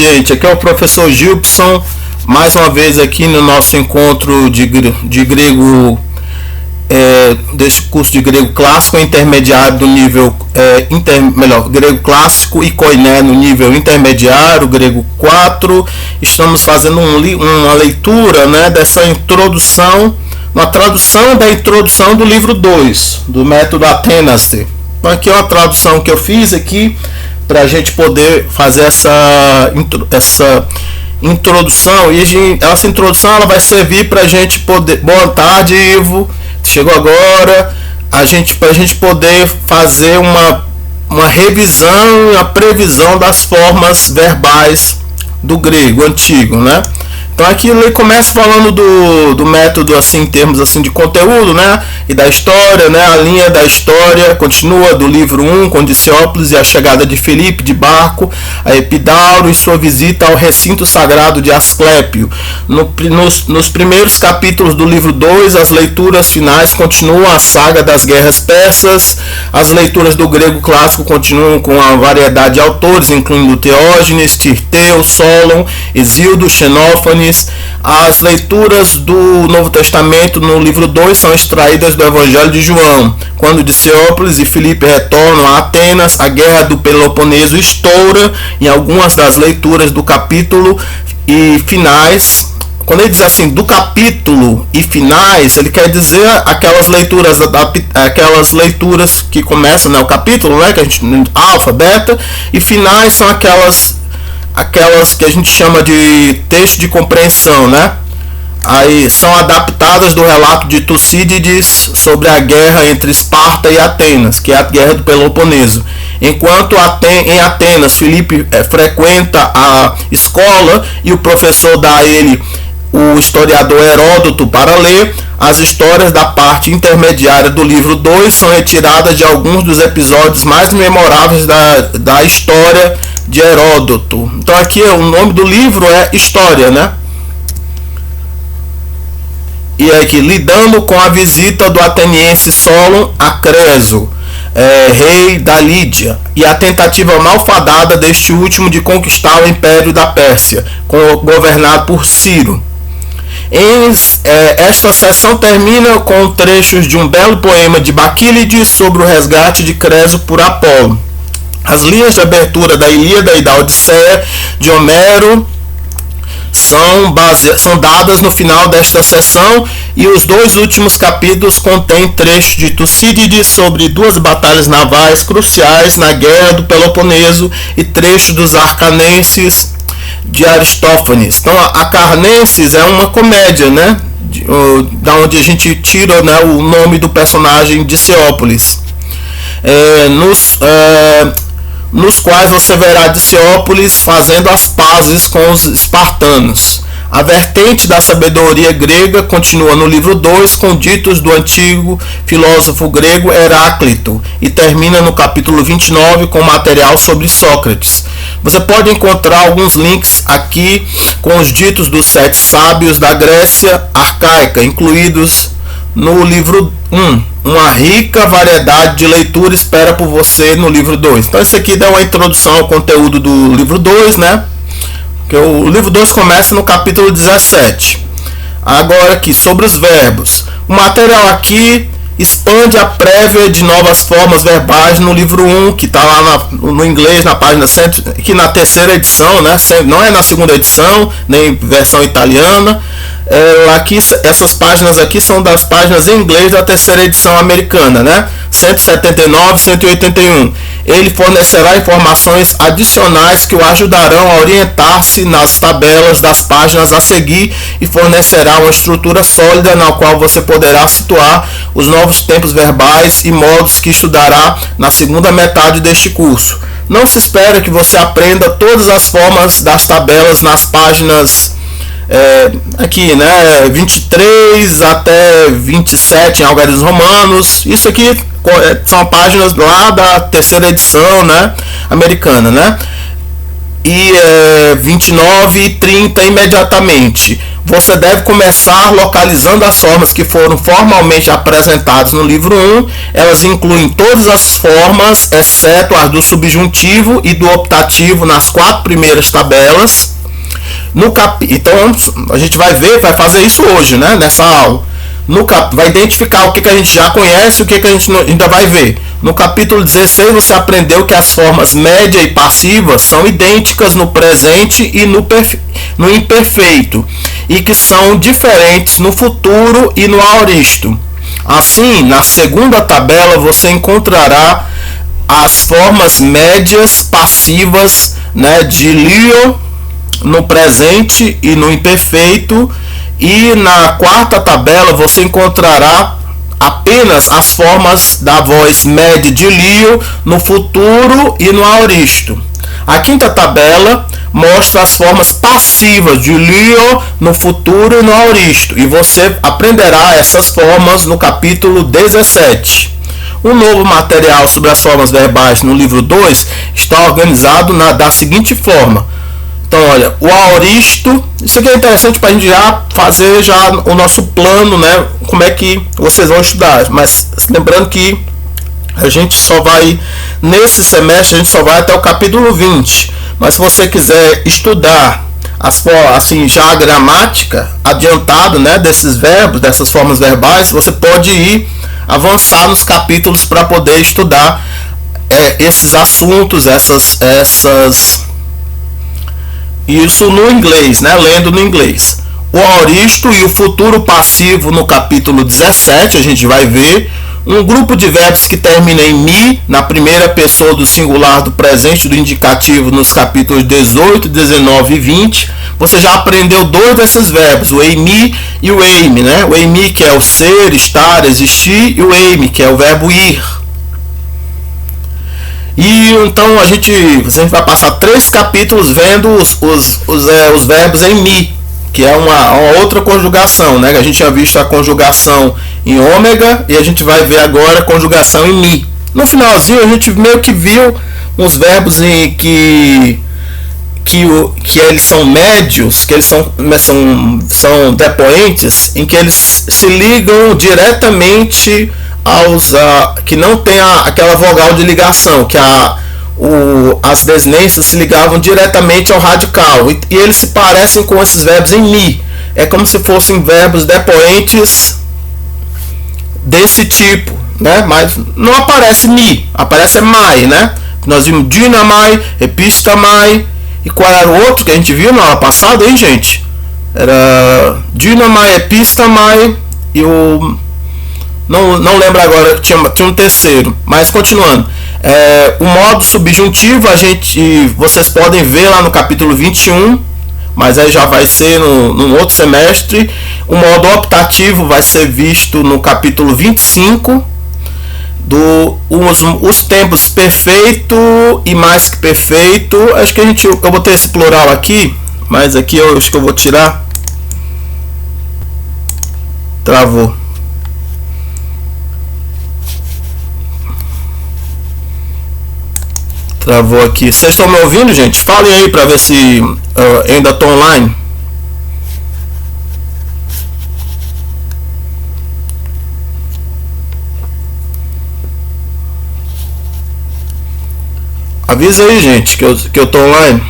Gente, aqui é o professor Gilson, mais uma vez aqui no nosso encontro de grego, deste curso de grego clássico intermediário do nível, grego clássico e koiné no nível intermediário, grego 4. Estamos fazendo uma leitura, né, dessa introdução, uma tradução da introdução do livro 2, do método Atenas. Então aqui é uma tradução que eu fiz aqui, para a gente poder fazer essa introdução. E essa introdução ela vai servir para a gente poder. Boa tarde, Ivo. Chegou agora. Para a gente poder fazer uma revisão e a previsão das formas verbais do grego antigo, né? Então aqui ele começa falando do método assim, em termos assim de conteúdo, né, e da história, né, a linha da história continua do livro 1 com Diciópolis e a chegada de Filipe de barco a Epidauro e sua visita ao recinto sagrado de Asclépio. Nos primeiros capítulos do livro 2, as leituras finais continuam a saga das guerras persas. As leituras do grego clássico continuam com uma variedade de autores, incluindo Teógenes, Tirteu, Solon, Hesíodo, Xenófanes. As leituras do Novo Testamento no livro 2 são extraídas do Evangelho de João. Quando Diciópolis e Filipe retornam a Atenas, a guerra do Peloponeso estoura em algumas das leituras do capítulo e finais. Quando ele diz assim, do capítulo e finais, ele quer dizer aquelas leituras que começam, né, o capítulo, né, que a gente alfa, beta, e finais são aquelas que a gente chama de texto de compreensão, né? Aí são adaptadas do relato de Tucídides sobre a guerra entre Esparta e Atenas, que é a guerra do Peloponeso. Enquanto em Atenas, Filipe frequenta a escola e o professor dá a ele o historiador Heródoto para ler, as histórias da parte intermediária do livro 2 são retiradas de alguns dos episódios mais memoráveis da história de Heródoto. Então aqui o nome do livro é História, né? E aqui, lidando com a visita do ateniense Solon a Creso, rei da Lídia, e a tentativa malfadada deste último de conquistar o Império da Pérsia, governado por Ciro. Esta sessão termina com trechos de um belo poema de Baquílides sobre o resgate de Creso por Apolo. As linhas de abertura da Ilíada e da Odisseia de Homero são dadas no final desta sessão, e os dois últimos capítulos contêm trechos de Tucídides sobre duas batalhas navais cruciais na guerra do Peloponeso e trechos dos Acarnenses de Aristófanes. Então a Acarnenses é uma comédia, né, da onde a gente tira, né, o nome do personagem Diciópolis, nos quais você verá Diciópolis fazendo as pazes com os espartanos. A vertente da sabedoria grega continua no livro 2 com ditos do antigo filósofo grego Heráclito e termina no capítulo 29 com material sobre Sócrates. Você pode encontrar alguns links aqui com os ditos dos 7 sábios da Grécia arcaica, incluídos no livro 1. Uma rica variedade de leitura espera por você no livro 2. Então isso aqui dá uma introdução ao conteúdo do livro 2, né? Que o livro 2 começa no capítulo 17. Agora aqui, sobre os verbos. O material aqui expande a prévia de novas formas verbais no livro 1, que está lá no inglês, na página 100, aqui na terceira edição, né? Não é na segunda edição, nem versão italiana. Aqui, essas páginas aqui são das páginas em inglês da terceira edição americana, né? 179 e 181. Ele fornecerá informações adicionais que o ajudarão a orientar-se nas tabelas das páginas a seguir e fornecerá uma estrutura sólida na qual você poderá situar os novos tempos verbais e modos que estudará na segunda metade deste curso. Não se espera que você aprenda todas as formas das tabelas nas páginas aqui, né, 23 até 27 em algarismos romanos. Isso aqui são páginas lá da terceira edição, né, americana, né? E 29 e 30 imediatamente. você deve começar localizando as formas que foram formalmente apresentadas no livro 1. Elas incluem todas as formas, exceto as do subjuntivo e do optativo nas 4 primeiras tabelas. Então a gente vai fazer isso hoje, né, nessa aula. Vai identificar o que a gente já conhece e o que a gente ainda vai ver. No capítulo 16 você aprendeu que as formas média e passiva são idênticas no presente e no imperfeito, e que são diferentes no futuro e no aoristo. Assim, na segunda tabela você encontrará as formas médias passivas, né, de Leo no presente e no imperfeito, e na quarta tabela você encontrará apenas as formas da voz média de Leo no futuro e no aoristo. A quinta tabela mostra as formas passivas de Leo no futuro e no aoristo, e você aprenderá essas formas no capítulo 17. O novo material sobre as formas verbais no livro 2 está organizado da seguinte forma. Então, olha, o aoristo, isso aqui é interessante para a gente já fazer o nosso plano, né? Como é que vocês vão estudar. Mas lembrando que a gente só vai, nesse semestre, a gente só vai até o capítulo 20. Mas se você quiser estudar assim, já a gramática adiantada, né, desses verbos, dessas formas verbais, você pode ir avançar nos capítulos para poder estudar esses assuntos, isso no inglês, né? Lendo no inglês. O aoristo e o futuro passivo no capítulo 17, a gente vai ver. Um grupo de verbos que termina em mi, na primeira pessoa do singular do presente do indicativo, nos capítulos 18, 19 e 20. Você já aprendeu 2 desses verbos, o eimi e o aime, né? O eimi, que é o ser, estar, existir, e o aime, que é o verbo ir. E então a gente vai passar 3 capítulos vendo os verbos em mi, que é uma outra conjugação, né? A gente já visto a conjugação em ômega e a gente vai ver agora a conjugação em mi. No finalzinho a gente meio que viu uns verbos em que eles são médios, que eles são depoentes, em que eles se ligam diretamente que não tem aquela vogal de ligação, que as desinências se ligavam diretamente ao radical, e eles se parecem com esses verbos em mi. É como se fossem verbos depoentes desse tipo, né? Mas não aparece mi, aparece mai, né? Nós vimos dinamai, epistamai, e qual era o outro que a gente viu na aula passada, hein, gente? Era dinamai, epistamai e o... Não lembro agora, tinha um terceiro, mas continuando. O modo subjuntivo vocês podem ver lá no capítulo 21, mas aí já vai ser no outro semestre. O modo optativo vai ser visto no capítulo 25, os tempos perfeito e mais que perfeito. Acho que eu botei esse plural aqui, mas aqui eu acho que eu vou tirar. Travou. Travou aqui. Vocês estão me ouvindo, gente? Falem aí para ver se ainda estou online. Avisa aí, gente, que eu tô online.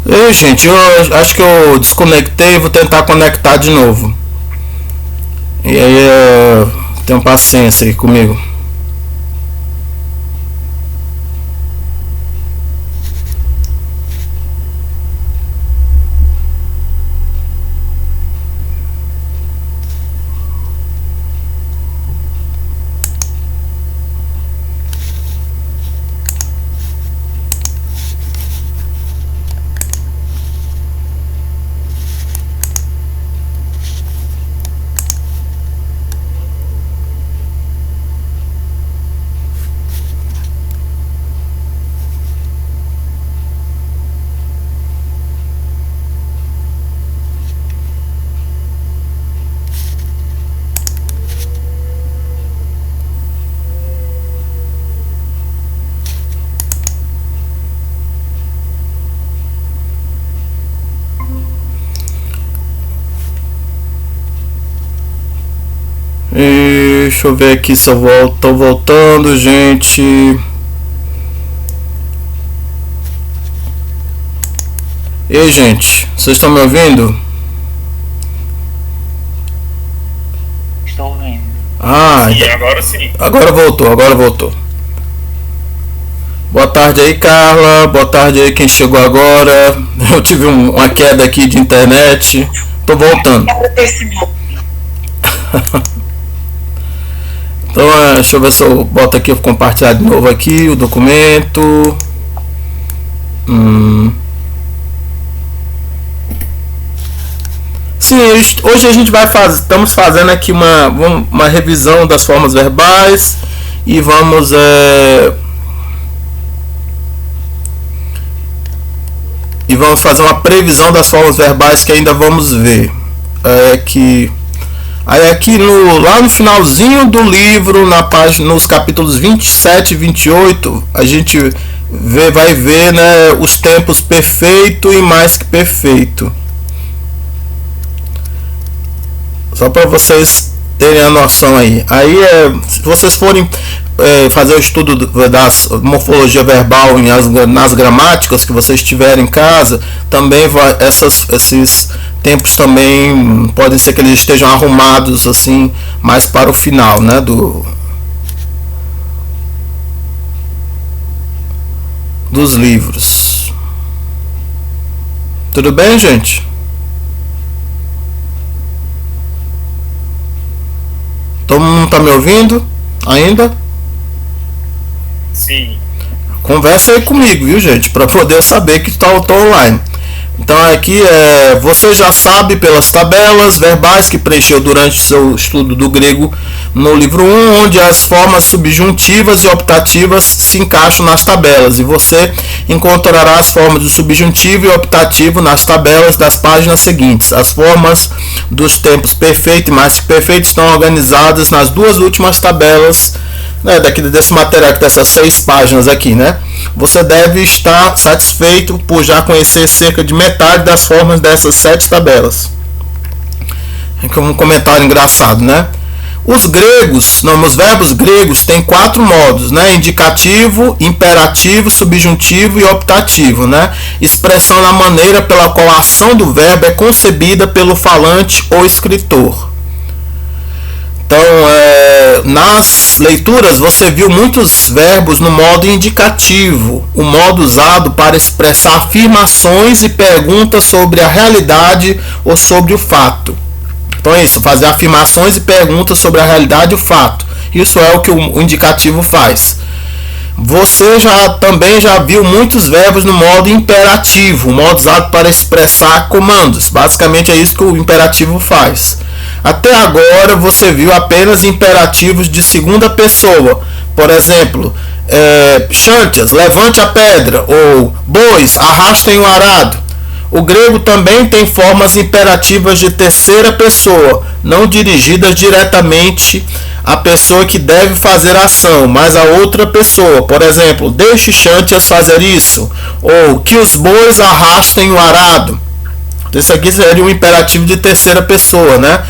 Ei, gente, eu acho que eu desconectei e vou tentar conectar de novo. E aí, tenham paciência aí comigo. Deixa eu ver aqui se eu volto. Tô voltando, gente. Ei, gente, vocês estão me ouvindo? Estou ouvindo. E agora sim. Agora voltou. Boa tarde aí, Carla. Boa tarde aí quem chegou agora. Eu tive uma queda aqui de internet. Tô voltando. Então, deixa eu ver se eu boto aqui, eu vou compartilhar de novo aqui o documento. Sim, hoje a gente estamos fazendo aqui uma revisão das formas verbais e vamos fazer uma previsão das formas verbais que ainda vamos ver. Aí aqui lá no finalzinho do livro, nos capítulos 27 e 28, a gente vai ver, né, os tempos perfeito e mais que perfeito. Só para vocês terem a noção aí. Aí, se vocês forem fazer o estudo da morfologia verbal nas gramáticas que vocês tiverem em casa, também esses tempos também podem ser que eles estejam arrumados assim mais para o final, né, dos livros. Tudo bem, gente? Todo mundo está me ouvindo ainda? Sim. Conversa aí comigo, viu, gente? Para poder saber que está online. Então aqui você já sabe pelas tabelas verbais que preencheu durante o seu estudo do grego no livro 1, onde as formas subjuntivas e optativas se encaixam nas tabelas, e você encontrará as formas do subjuntivo e optativo nas tabelas das páginas seguintes. As formas dos tempos perfeito e mais que perfeito estão organizadas nas duas últimas tabelas, né, desse material, dessas 6 páginas aqui, né? Você deve estar satisfeito por já conhecer cerca de metade das formas dessas 7 tabelas. Aqui um comentário engraçado, né? Os verbos gregos têm 4 modos, né? Indicativo, imperativo, subjuntivo e optativo, né? Expressão na maneira pela qual a ação do verbo é concebida pelo falante ou escritor. Então, nas leituras você viu muitos verbos no modo indicativo, o modo usado para expressar afirmações e perguntas sobre a realidade ou sobre o fato. Então é isso, fazer afirmações e perguntas sobre a realidade e o fato. Isso é o que o indicativo faz. Você também já viu muitos verbos no modo imperativo, o modo usado para expressar comandos. Basicamente é isso que o imperativo faz. Até agora você viu apenas imperativos de segunda pessoa. Por exemplo, Xantias, levante a pedra, ou bois, arrastem o arado. O grego também tem formas imperativas de terceira pessoa, não dirigidas diretamente à pessoa que deve fazer a ação, mas a outra pessoa. Por exemplo, deixe Xantias fazer isso, ou que os bois arrastem o arado. Isso aqui seria um imperativo de terceira pessoa, né?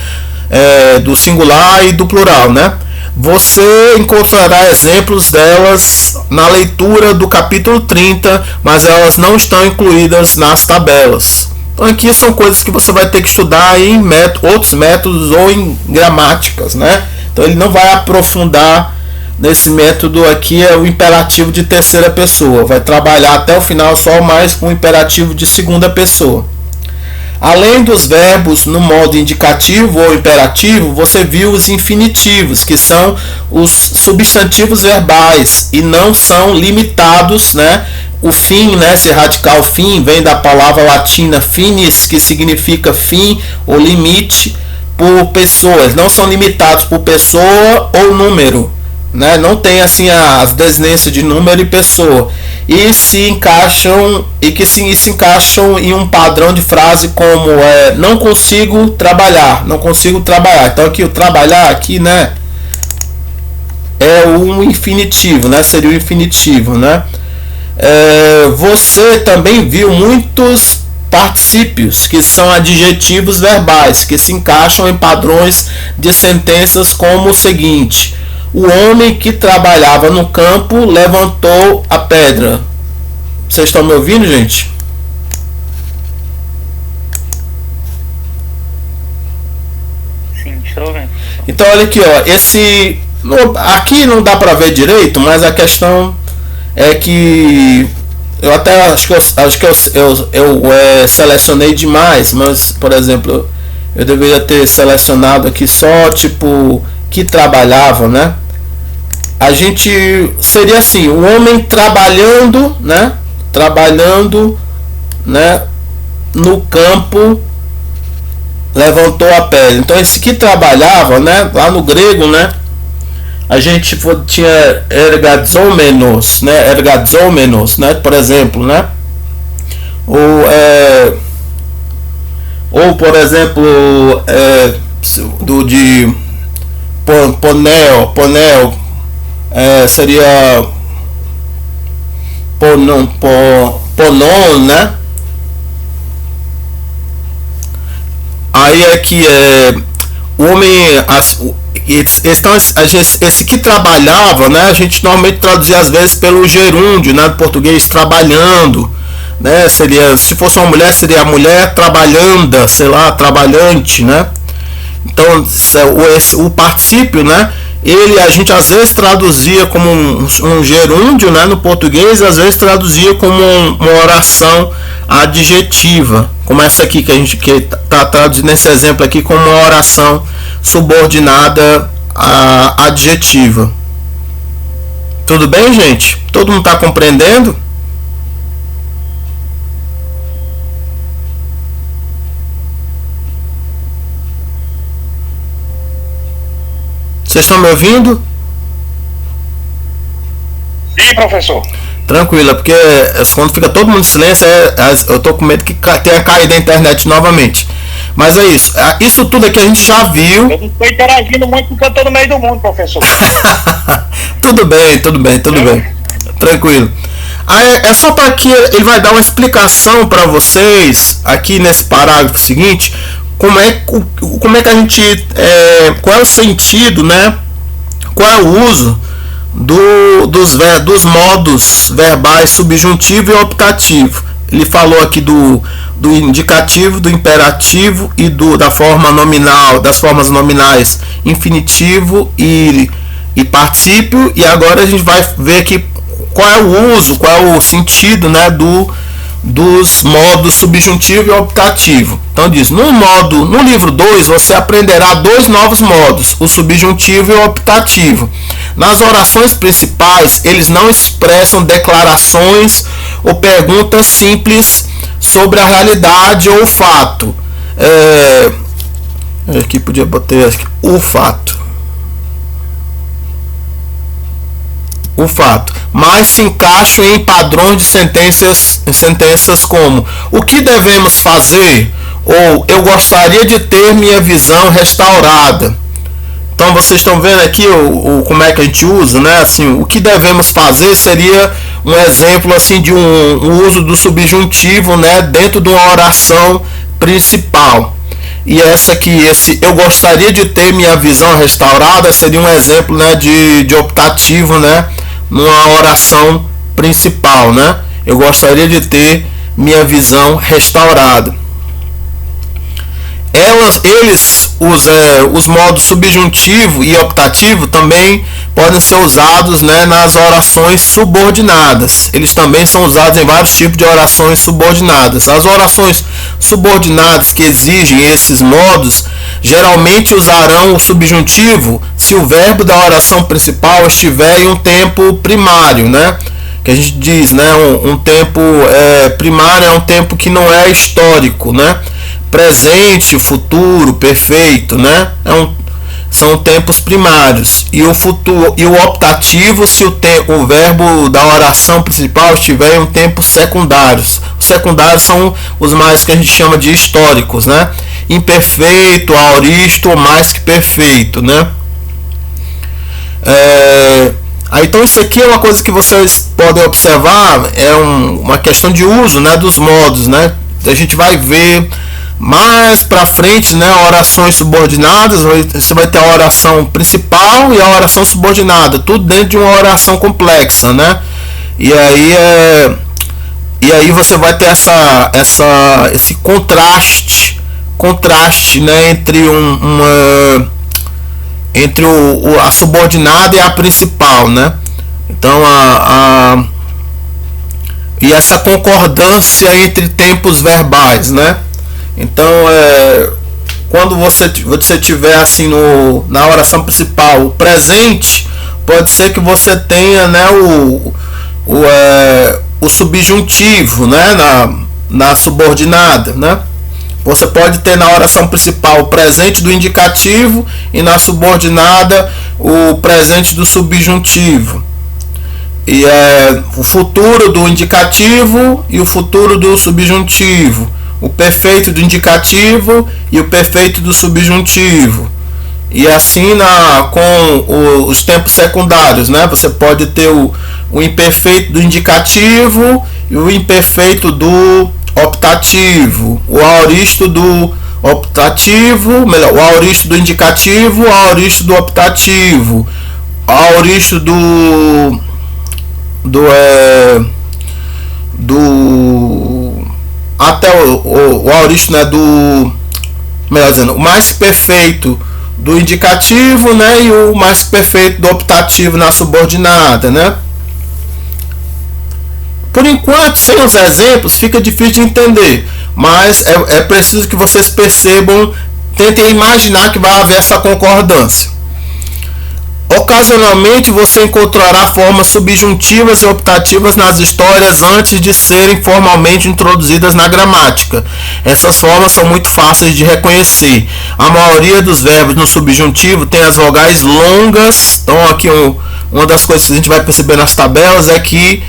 Do singular e do plural, né? Você encontrará exemplos delas na leitura do capítulo 30, mas elas não estão incluídas nas tabelas. Então aqui são coisas que você vai ter que estudar em outros métodos ou em gramáticas, né? Então ele não vai aprofundar nesse método aqui, é o imperativo de terceira pessoa. Vai trabalhar até o final só mais com o imperativo de segunda pessoa. Além dos verbos no modo indicativo ou imperativo, você viu os infinitivos, que são os substantivos verbais e não são limitados, né? O fim, né, esse radical fim, vem da palavra latina finis, que significa fim ou limite, por pessoas. Não são limitados por pessoa ou número, né? Não tem assim as desinências de número e pessoa. E se encaixam em um padrão de frase como não consigo trabalhar. Então aqui o trabalhar aqui, né, é um infinitivo, né? Seria o infinitivo, né? Você também viu muitos particípios, que são adjetivos verbais, que se encaixam em padrões de sentenças como o seguinte: o homem que trabalhava no campo levantou a pedra. Vocês estão me ouvindo, gente? Sim, estou vendo. Então olha aqui, ó, aqui não dá para ver direito, mas a questão é que eu até acho que eu selecionei demais, mas por exemplo, eu deveria ter selecionado aqui só tipo que trabalhava, né? A gente seria assim, o homem trabalhando, né? Trabalhando, né? No campo levantou a pele. Então esse que trabalhava, né? Lá no grego, né? A gente tinha ergazomenos, né? Ergazomenos, né? Por exemplo, né? Ou por exemplo, de ponel, seria ponon, né? Aí é que o homem, esse que trabalhava, né? A gente normalmente traduzia às vezes pelo gerúndio, né? Do português, trabalhando, né? Seria, se fosse uma mulher, seria a mulher trabalhanda, sei lá, trabalhante, né? Então o particípio, né? Ele a gente às vezes traduzia como um gerúndio, né? No português, às vezes traduzia como uma oração adjetiva, como essa aqui que a gente está traduzindo nesse exemplo aqui como uma oração subordinada adjetiva. Tudo bem, gente? Todo mundo está compreendendo? Vocês estão me ouvindo? Sim, professor. Tranquilo, porque quando fica todo mundo em silêncio, eu tô com medo que tenha caído a internet novamente. Mas é isso. Isso tudo aqui a gente já viu. Eu não estou interagindo muito porque eu estou no meio do mundo, professor. Tudo bem. Tranquilo. É só para que ele vai dar uma explicação para vocês aqui nesse parágrafo seguinte. Como é que a gente. Qual é o sentido, né? Qual é o uso dos modos verbais subjuntivo e optativo. Ele falou aqui do indicativo, do imperativo e da forma nominal, das formas nominais infinitivo e particípio. E agora a gente vai ver aqui qual é o uso, qual é o sentido, né, dos modos subjuntivo e optativo. Então diz, no livro 2 você aprenderá dois novos modos, o subjuntivo e o optativo. Nas orações principais, eles não expressam declarações ou perguntas simples sobre a realidade ou o fato. Aqui podia botar o fato. Mas se encaixam em padrões de sentenças como o que devemos fazer ou eu gostaria de ter minha visão restaurada. Então vocês estão vendo aqui como é que a gente usa, né? Assim, o que devemos fazer seria um exemplo assim de um uso do subjuntivo, né? Dentro de uma oração principal. E essa aqui, eu gostaria de ter minha visão restaurada, seria um exemplo, né? De optativo, né? Numa oração principal, né? Eu gostaria de ter minha visão restaurada. Os modos subjuntivo e optativo também podem ser usados, né, nas orações subordinadas. Eles também são usados em vários tipos de orações subordinadas. As orações subordinadas que exigem esses modos geralmente usarão o subjuntivo se o verbo da oração principal estiver em um tempo primário, né? Que a gente diz, né, um tempo primário é um tempo que não é histórico, né? Presente, futuro, perfeito, né? São tempos primários. E o optativo se o verbo da oração principal estiver em um tempo secundários. Os secundários são os mais que a gente chama de históricos, né? Imperfeito, aoristo, mais que perfeito, né? Então isso aqui é uma coisa que vocês podem observar, uma questão de uso, né, dos modos, né? a gente vai ver mais para frente, né, orações subordinadas. Você vai ter a oração principal e a oração subordinada, tudo dentro de uma oração complexa, né? E aí você vai ter esse contraste, né, entre a subordinada e a principal, né? Então e essa concordância entre tempos verbais, né? Então quando você tiver assim na oração principal o presente, pode ser que você tenha, né, o subjuntivo, né, na subordinada, né? Você pode ter na oração principal o presente do indicativo e na subordinada o presente do subjuntivo. E o futuro do indicativo e o futuro do subjuntivo. O perfeito do indicativo e o perfeito do subjuntivo. E assim com os tempos secundários, né? Você pode ter o imperfeito do indicativo e o imperfeito do optativo, o aoristo do optativo, melhor, o aoristo do indicativo, o aoristo do optativo, o aoristo do até o aoristo, né, melhor dizendo, o mais perfeito do indicativo, né, e o mais perfeito do optativo na subordinada, né? Por enquanto, sem os exemplos, fica difícil de entender, mas é preciso que vocês percebam, tentem imaginar que vai haver essa concordância. Ocasionalmente você encontrará formas subjuntivas e optativas nas histórias antes de serem formalmente introduzidas na gramática. Essas formas são muito fáceis de reconhecer. A maioria dos verbos no subjuntivo tem as vogais longas. Então aqui uma das coisas que a gente vai perceber nas tabelas é que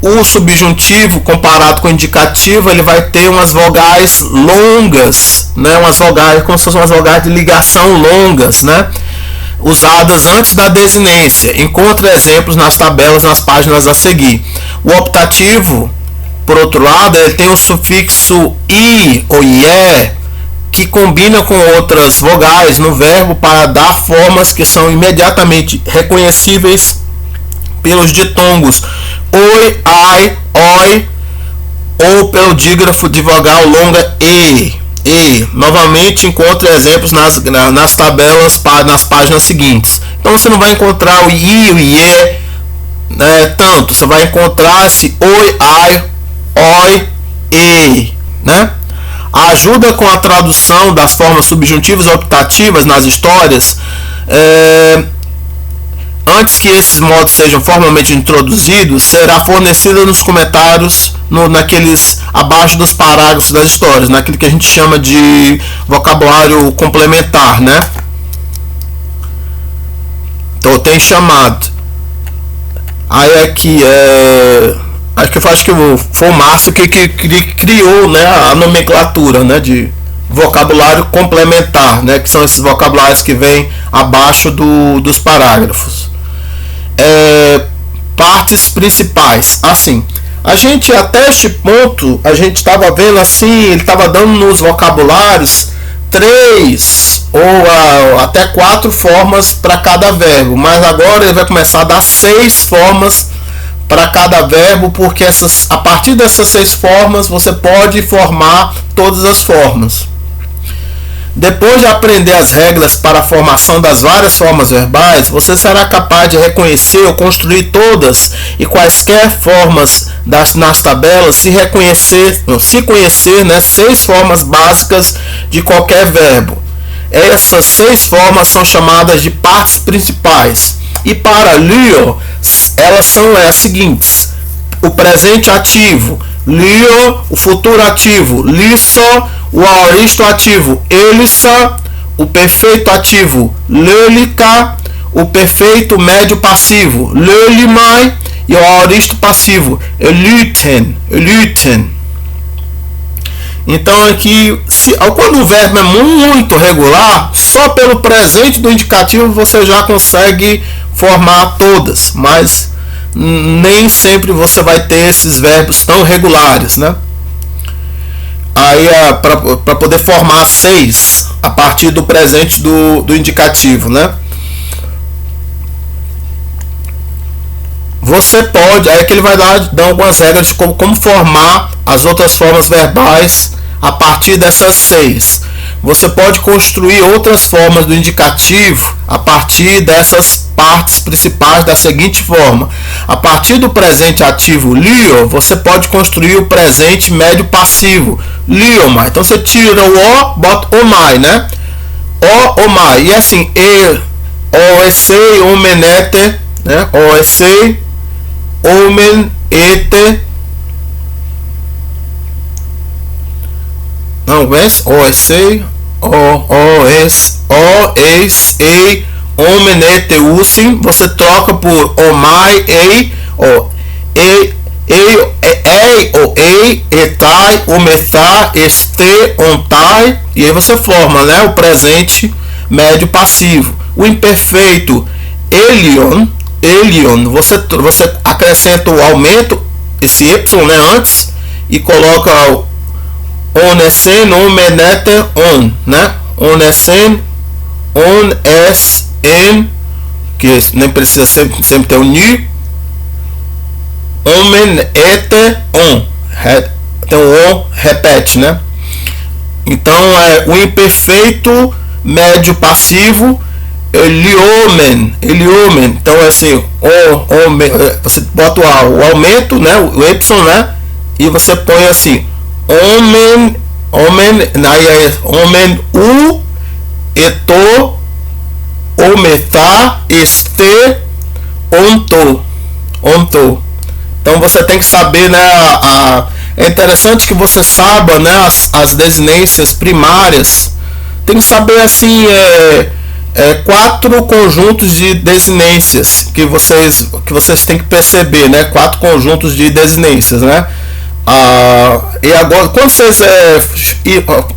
o subjuntivo, comparado com o indicativo, ele vai ter umas vogais longas, né? Umas vogais, como se fossem umas vogais de ligação longas, né? Usadas antes da desinência. Encontre exemplos nas tabelas nas páginas a seguir. O optativo, por outro lado, ele tem o sufixo i ou ie, que combina com outras vogais no verbo para dar formas que são imediatamente reconhecíveis pelos ditongos oi, ai, oi, ou pelo dígrafo de vogal longa e. Novamente encontre exemplos nas tabelas, nas páginas seguintes. Então você não vai encontrar o i, o ie, né, tanto. Você vai encontrar esse oi, ai, oi, e, né? A ajuda com a tradução das formas subjuntivas e optativas nas histórias, antes que esses modos sejam formalmente introduzidos, será fornecida nos comentários, naqueles abaixo dos parágrafos das histórias, naquilo que a gente chama de vocabulário complementar, né? Então tem chamado. Aí aqui acho que foi o Márcio que criou, né, a nomenclatura, né, de vocabulário complementar, né, que são esses vocabulários que vêm abaixo dos parágrafos. Partes principais. Assim, a gente até este ponto, a gente estava vendo assim, ele estava dando nos vocabulários 3 ou até 4 formas para cada verbo, mas agora ele vai começar a dar 6 formas para cada verbo, porque a partir dessas 6 formas você pode formar todas as formas. Depois de aprender as regras para a formação das várias formas verbais, você será capaz de reconhecer ou construir todas e quaisquer formas nas tabelas, se conhecer, né, 6 formas básicas de qualquer verbo. Essas 6 formas são chamadas de partes principais. E para Leo, elas são as seguintes: o presente ativo, Leo, o futuro ativo, liso, o aoristo ativo, elissa, o perfeito ativo, lelica, o perfeito médio passivo, lelimai, e o aoristo passivo, eluten. Então aqui, quando o verbo é muito regular, só pelo presente do indicativo você já consegue formar todas, mas nem sempre você vai ter esses verbos tão regulares, né? aí para poder formar 6 a partir do presente do indicativo, né? Você pode, aí que ele vai dar algumas regras de como formar as outras formas verbais a partir dessas 6. Você pode construir outras formas do indicativo a partir dessas partes principais da seguinte forma. A partir do presente ativo lio, você pode construir o presente médio passivo liomai. Então você tira o o, bota omai, né? O omai. E assim, o essei, omenete, né? O essei, omen, ete. Não, mas o essei, o essei, omen, ete, usim. Você troca por omai, ei, o ei, etai, omethai, este, ontai, e aí você forma, né, o presente médio passivo. O imperfeito elion, você acrescenta o aumento, esse y, né, antes, e coloca o onesen, omenete, on, né, onesen, on, es, en, que nem precisa sempre ter o ni, omen, ete, on, então on repete, né? Então o imperfeito médio passivo, eliomen, então é assim, você bota o aumento, né, o y, né, e você põe assim, omen, aí é omen, u, eto, ometa, este, onto. Então você tem que saber, né, é interessante que você saiba, né, as desinências primárias. Tem que saber assim 4 conjuntos de desinências que vocês têm que perceber, né, 4 conjuntos de desinências, né. E agora, quando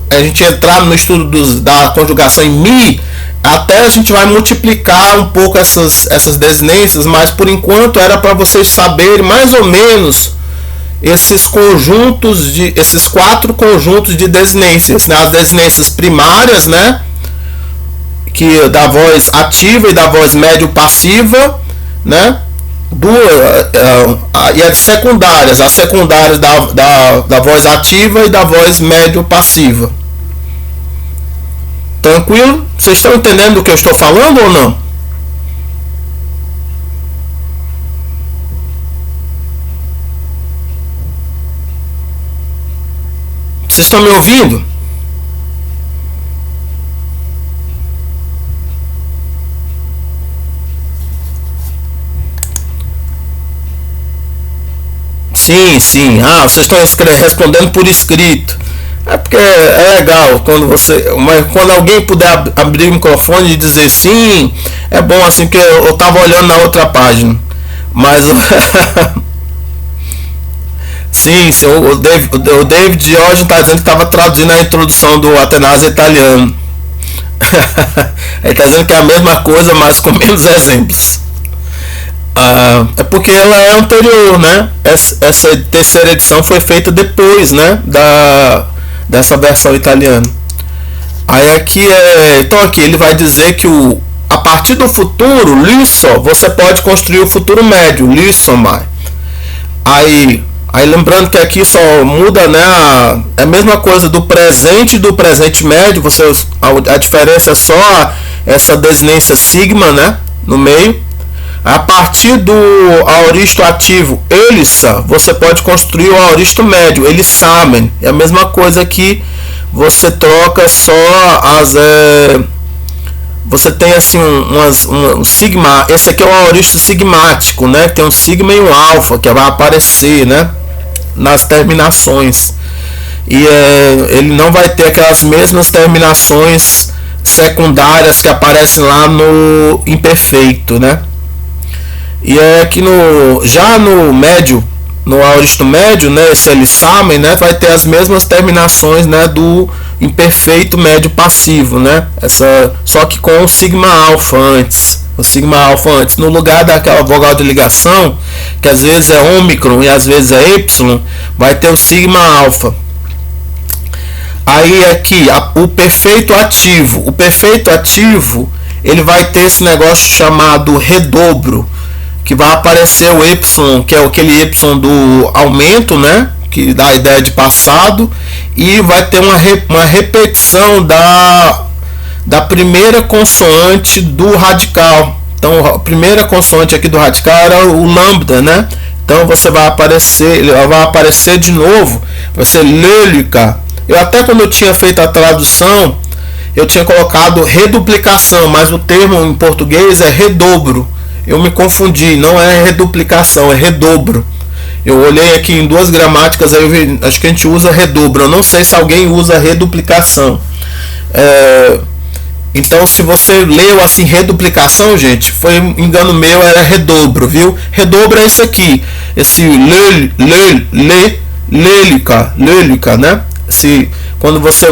a gente entrar no estudo da conjugação em mi, até a gente vai multiplicar um pouco essas desinências, mas por enquanto era para vocês saberem mais ou menos esses 4 conjuntos de desinências, né? As desinências primárias, né, que da voz ativa e da voz médio passiva, né, e as secundárias da voz ativa e da voz médio passiva. Tranquilo? Vocês estão entendendo do que eu estou falando ou não? Vocês estão me ouvindo? Sim. Vocês estão respondendo por escrito. É porque é legal quando alguém puder abrir o microfone e dizer sim, é bom assim, que eu estava olhando na outra página, mas sim, o David hoje está dizendo que estava traduzindo a introdução do Atenásia italiano. Ele está dizendo que é a mesma coisa, mas com menos exemplos. É porque ela é anterior, né? Essa terceira edição foi feita depois, né, dessa versão italiana. Aí então aqui ele vai dizer que a partir do futuro liso, você pode construir o futuro médio, lisomai. Aí lembrando que aqui só muda, né, a mesma coisa do presente e do presente médio. A diferença é só essa desinência sigma, né, no meio. A partir do aoristo ativo elissa, você pode construir o aoristo médio, elissamen. É a mesma coisa que você troca só você tem assim um sigma. Esse aqui é o aoristo sigmático, né? Tem um sigma e um alfa que vai aparecer, né, nas terminações. E ele não vai ter aquelas mesmas terminações secundárias que aparecem lá no imperfeito, né? E aqui já no médio, no aoristo médio, né, esse elissamen, né, vai ter as mesmas terminações, né, do imperfeito médio passivo, né? Só que com o sigma alfa antes. O sigma alfa antes, no lugar daquela vogal de ligação, que às vezes é ômicron e às vezes é y, vai ter o sigma alfa. Aí aqui, o perfeito ativo. O perfeito ativo, ele vai ter esse negócio chamado redobro, que vai aparecer o Y, que é aquele Y do aumento, né? Que dá a ideia de passado, e vai ter uma repetição da primeira consoante do radical. Então a primeira consoante aqui do radical era o lambda, né? Então você vai aparecer, ele vai aparecer de novo, vai ser lêlica. Eu até quando eu tinha feito a tradução, eu tinha colocado reduplicação, mas o termo em português é redobro. Eu me confundi, não é reduplicação, é redobro. Eu olhei aqui em duas gramáticas, aí eu vi, acho que a gente usa redobro. Eu não sei se alguém usa reduplicação. Então, se você leu assim reduplicação, gente, foi engano meu, era redobro, viu? Redobro é isso aqui, esse lêlica, né? Quando você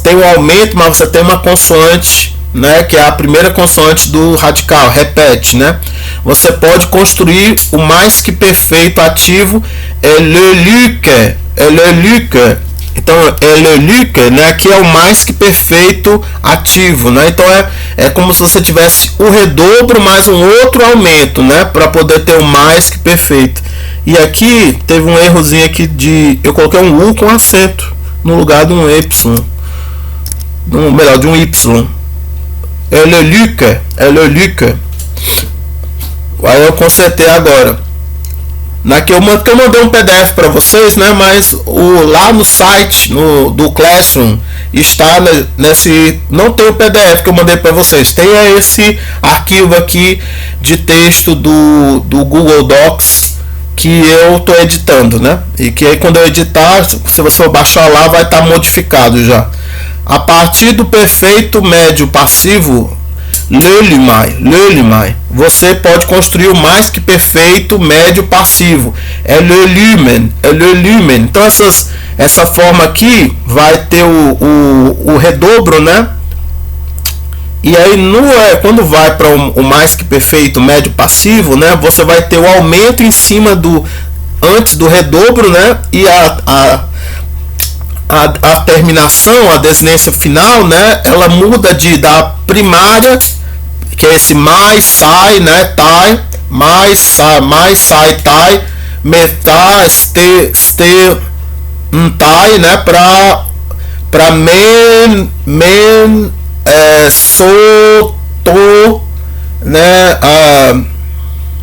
tem um aumento, mas você tem uma consoante, né, que é a primeira consoante do radical, repete, né? Você pode construir o mais que perfeito ativo, é lêlica. Então, lêlica, né, aqui é o mais que perfeito ativo, né? Então é como se você tivesse o redobro mais um outro aumento, né, para poder ter o mais que perfeito. E aqui teve um errozinho aqui eu coloquei um U com acento no lugar de um Y, melhor, de um Y. Lêlica. Aí eu consertei agora. Eu mandei um PDF para vocês, né? Mas lá no site do Classroom está nesse. Não tem o PDF que eu mandei para vocês. Tem esse arquivo aqui de texto do Google Docs que eu estou editando, né? E que aí quando eu editar, se você for baixar lá, vai estar modificado já. A partir do perfeito médio passivo, lêlimai, você pode construir o mais que perfeito médio passivo. É lêlimen. Então essa forma aqui vai ter o redobro, né? E aí quando vai para o mais que perfeito médio passivo, né? Você vai ter o aumento em cima antes do redobro, né? E a terminação, a desinência final, né? Ela muda da primária, que é esse mais sai, né? Tai, mais sai tai, metai, tai, né? Para men soto, né?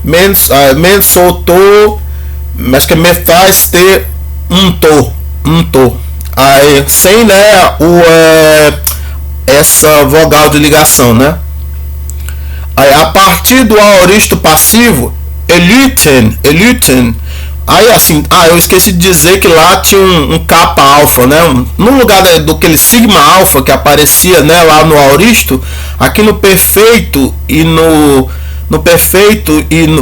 Men soto, acho que metai ste to. Aí, sem, né, essa vogal de ligação, né? Aí, a partir do aoristo passivo, eluten. Aí, assim, eu esqueci de dizer que lá tinha um kappa alfa, né? No lugar do aquele sigma alfa que aparecia, né, lá no aoristo, aqui no perfeito e no perfeito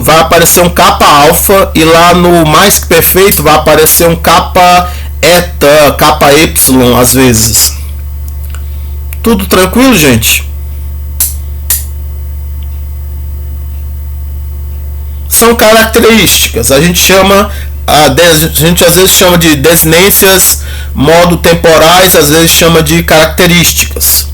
vai aparecer um kappa alfa, e lá no mais que perfeito vai aparecer um kappa eta, kappa y às vezes. Tudo tranquilo, gente? São características. A gente às vezes chama de desinências modo temporais, às vezes chama de características.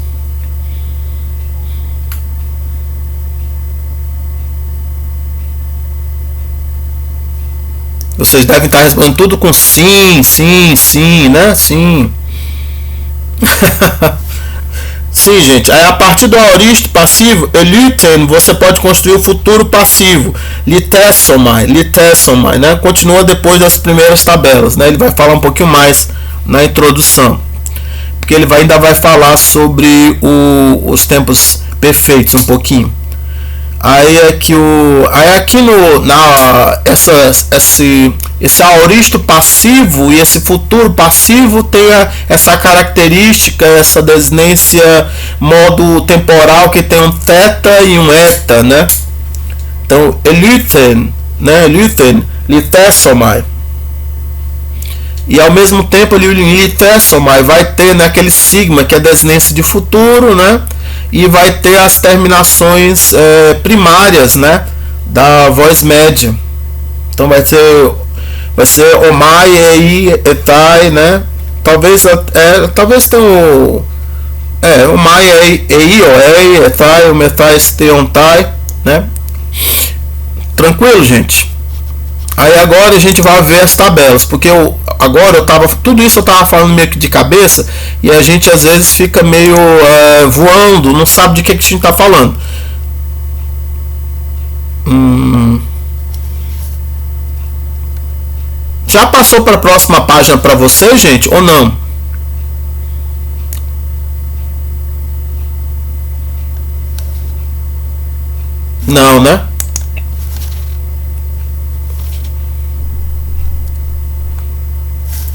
Vocês devem estar respondendo tudo com sim, né? Sim. Sim, gente. Aí, a partir do aoristo passivo, eluten, você pode construir o futuro passivo. Litessomai, né? Continua depois das primeiras tabelas, né? Ele vai falar um pouquinho mais na introdução, porque ele ainda vai falar sobre os tempos perfeitos um pouquinho. Aí aqui esse aoristo passivo e esse futuro passivo tem essa característica, essa desinência modo temporal que tem um theta e um eta, né? Então, eluten, né? Litessomai. E ao mesmo tempo, litessomai vai ter naquele sigma que é a desinência de futuro, né? E vai ter as terminações primárias, né, da voz média. Então vai ser omai, ei, etai, né? talvez tenha o mai ei, o etai, o metai, steontai, né? Tranquilo, gente? Aí agora a gente vai ver as tabelas, porque tudo isso eu tava falando meio que de cabeça e a gente às vezes fica meio voando, não sabe de que a gente tá falando. Já passou para a próxima página para você, gente, ou não? Não, né?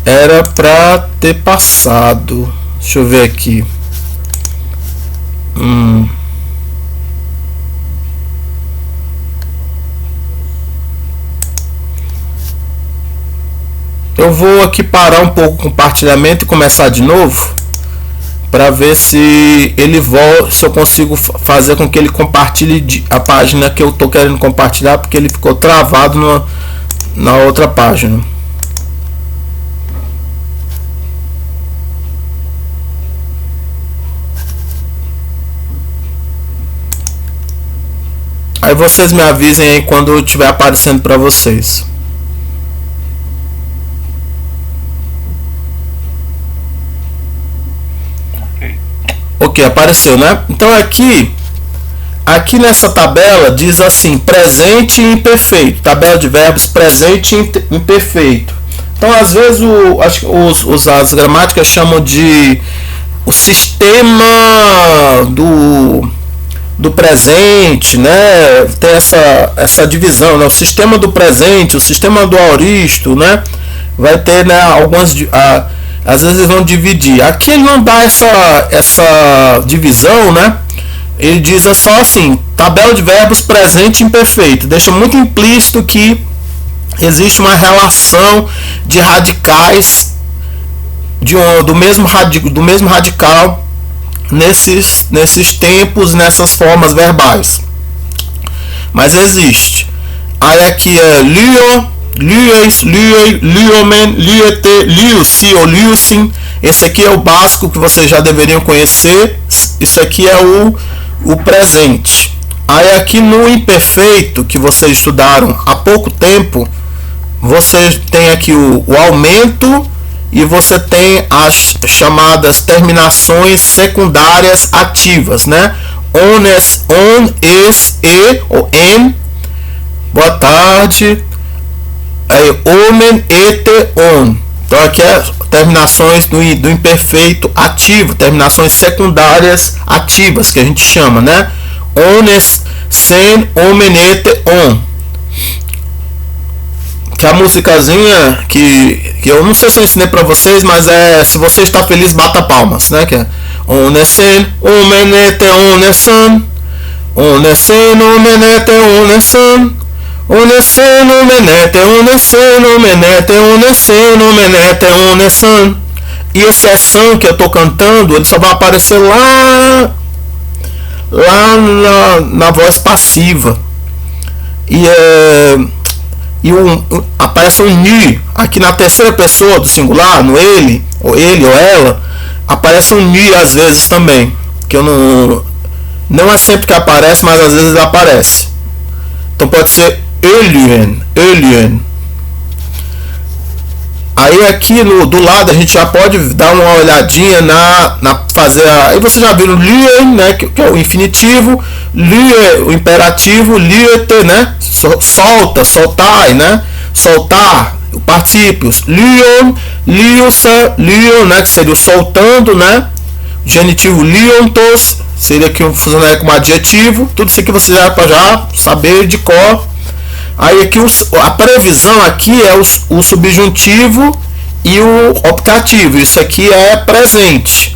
Era pra ter passado. Deixa eu ver aqui. Eu vou aqui parar um pouco o compartilhamento e começar de novo para ver se eu consigo fazer com que ele compartilhe a página que eu tô querendo compartilhar, porque ele ficou travado na outra página. Aí vocês me avisem aí quando estiver aparecendo para vocês. Ok, apareceu, né? Então aqui nessa tabela diz assim, presente e imperfeito. Tabela de verbos presente e imperfeito. Então às vezes as gramáticas chamam de o sistema do presente, né? Tem essa divisão, né? O sistema do presente, o sistema do aoristo, né? Vai ter, né, algumas às vezes vão dividir. Aqui ele não dá essa divisão, né? Ele diz só assim, tabela de verbos presente e imperfeito. Deixa muito implícito que existe uma relação de radicais do mesmo radical nesses tempos, nessas formas verbais. Mas existe. Aí aqui é lion, lies, liei, liomen, liete, liusi ou liusin. Esse aqui é o básico que vocês já deveriam conhecer. Isso aqui é o presente. Aí aqui no imperfeito, que vocês estudaram há pouco tempo, vocês têm aqui o aumento e você tem as chamadas terminações secundárias ativas, né? On, es, e ou en. Boa tarde. Aí, omen, ete, on. Então aqui é terminações do imperfeito ativo, terminações secundárias ativas que a gente chama, né? Ones, sen, omen, ete, on. Que a musicazinha que eu não sei se eu ensinei pra vocês, mas se você está feliz, bata palmas, né? Que é onesen, omenete, onesan, onesen, omenete, onesan, onesen, omenete, onesen, omenete, onesen, omenete, onesan. E esse san que eu tô cantando, ele só vai aparecer lá na voz passiva. Aparece um ni aqui na terceira pessoa do singular, no ele ou ela, aparece um ni às vezes também, que eu não é sempre que aparece, mas às vezes aparece. Então pode ser alien. Aí aqui do lado a gente já pode dar uma olhadinha aí vocês já viram lien, né, que é o infinitivo, lie, o imperativo, liete, né, solta, soltai, né, soltar, o partícios, lion, liosa, lion, né, que seria o soltando, né, genitivo liontos, seria aqui funcionaria como adjetivo. Tudo isso aqui você já pode saber de cor. Aí aqui a previsão aqui é o subjuntivo e o optativo. Isso aqui é presente.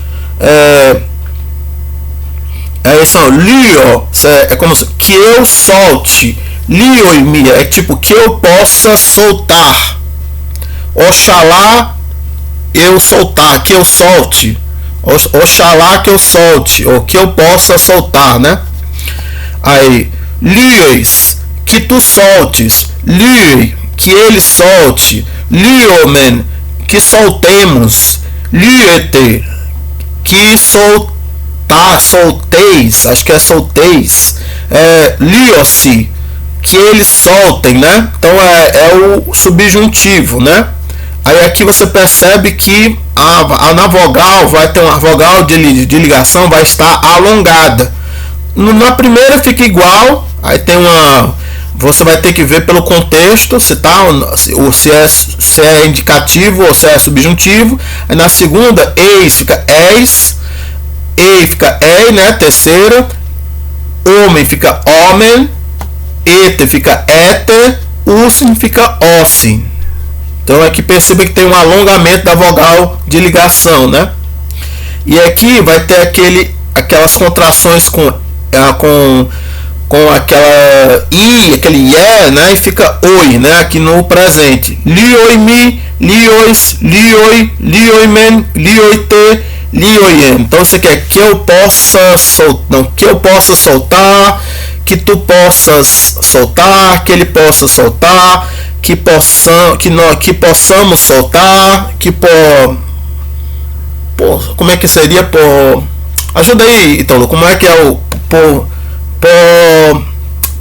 São lio, é como se, que eu solte. Lio e mia é tipo que eu possa soltar. Oxalá eu soltar, que eu solte. Oxalá que eu solte, ou que eu possa soltar, né? Aí, lies, que tu soltes, lie, que ele solte, liomen, que soltemos, liete, que solteis, acho que é solteis, liosi, que eles soltem, né? Então é o subjuntivo, né? Aí aqui você percebe que na vogal vai ter uma vogal de ligação, vai estar alongada. Na primeira fica igual, aí tem uma. Você vai ter que ver pelo contexto se se é indicativo ou se é subjuntivo. Aí na segunda, eis fica és, ei fica ei, né? Terceira, homem fica homem, ete fica ete, usin fica ossin. Então aqui perceba que tem um alongamento da vogal de ligação, né? E aqui vai ter aquelas contrações com aquela i, aquele ie, né? E fica oi, né? Aqui no presente. Lioimi, liois, lioi, lioimen, lioite, lioiem. Então isso aqui é que eu possa soltar, que eu possa soltar, que tu possas soltar, que ele possa soltar, que possamos soltar, como é que seria ajuda aí, Italo, como é que é o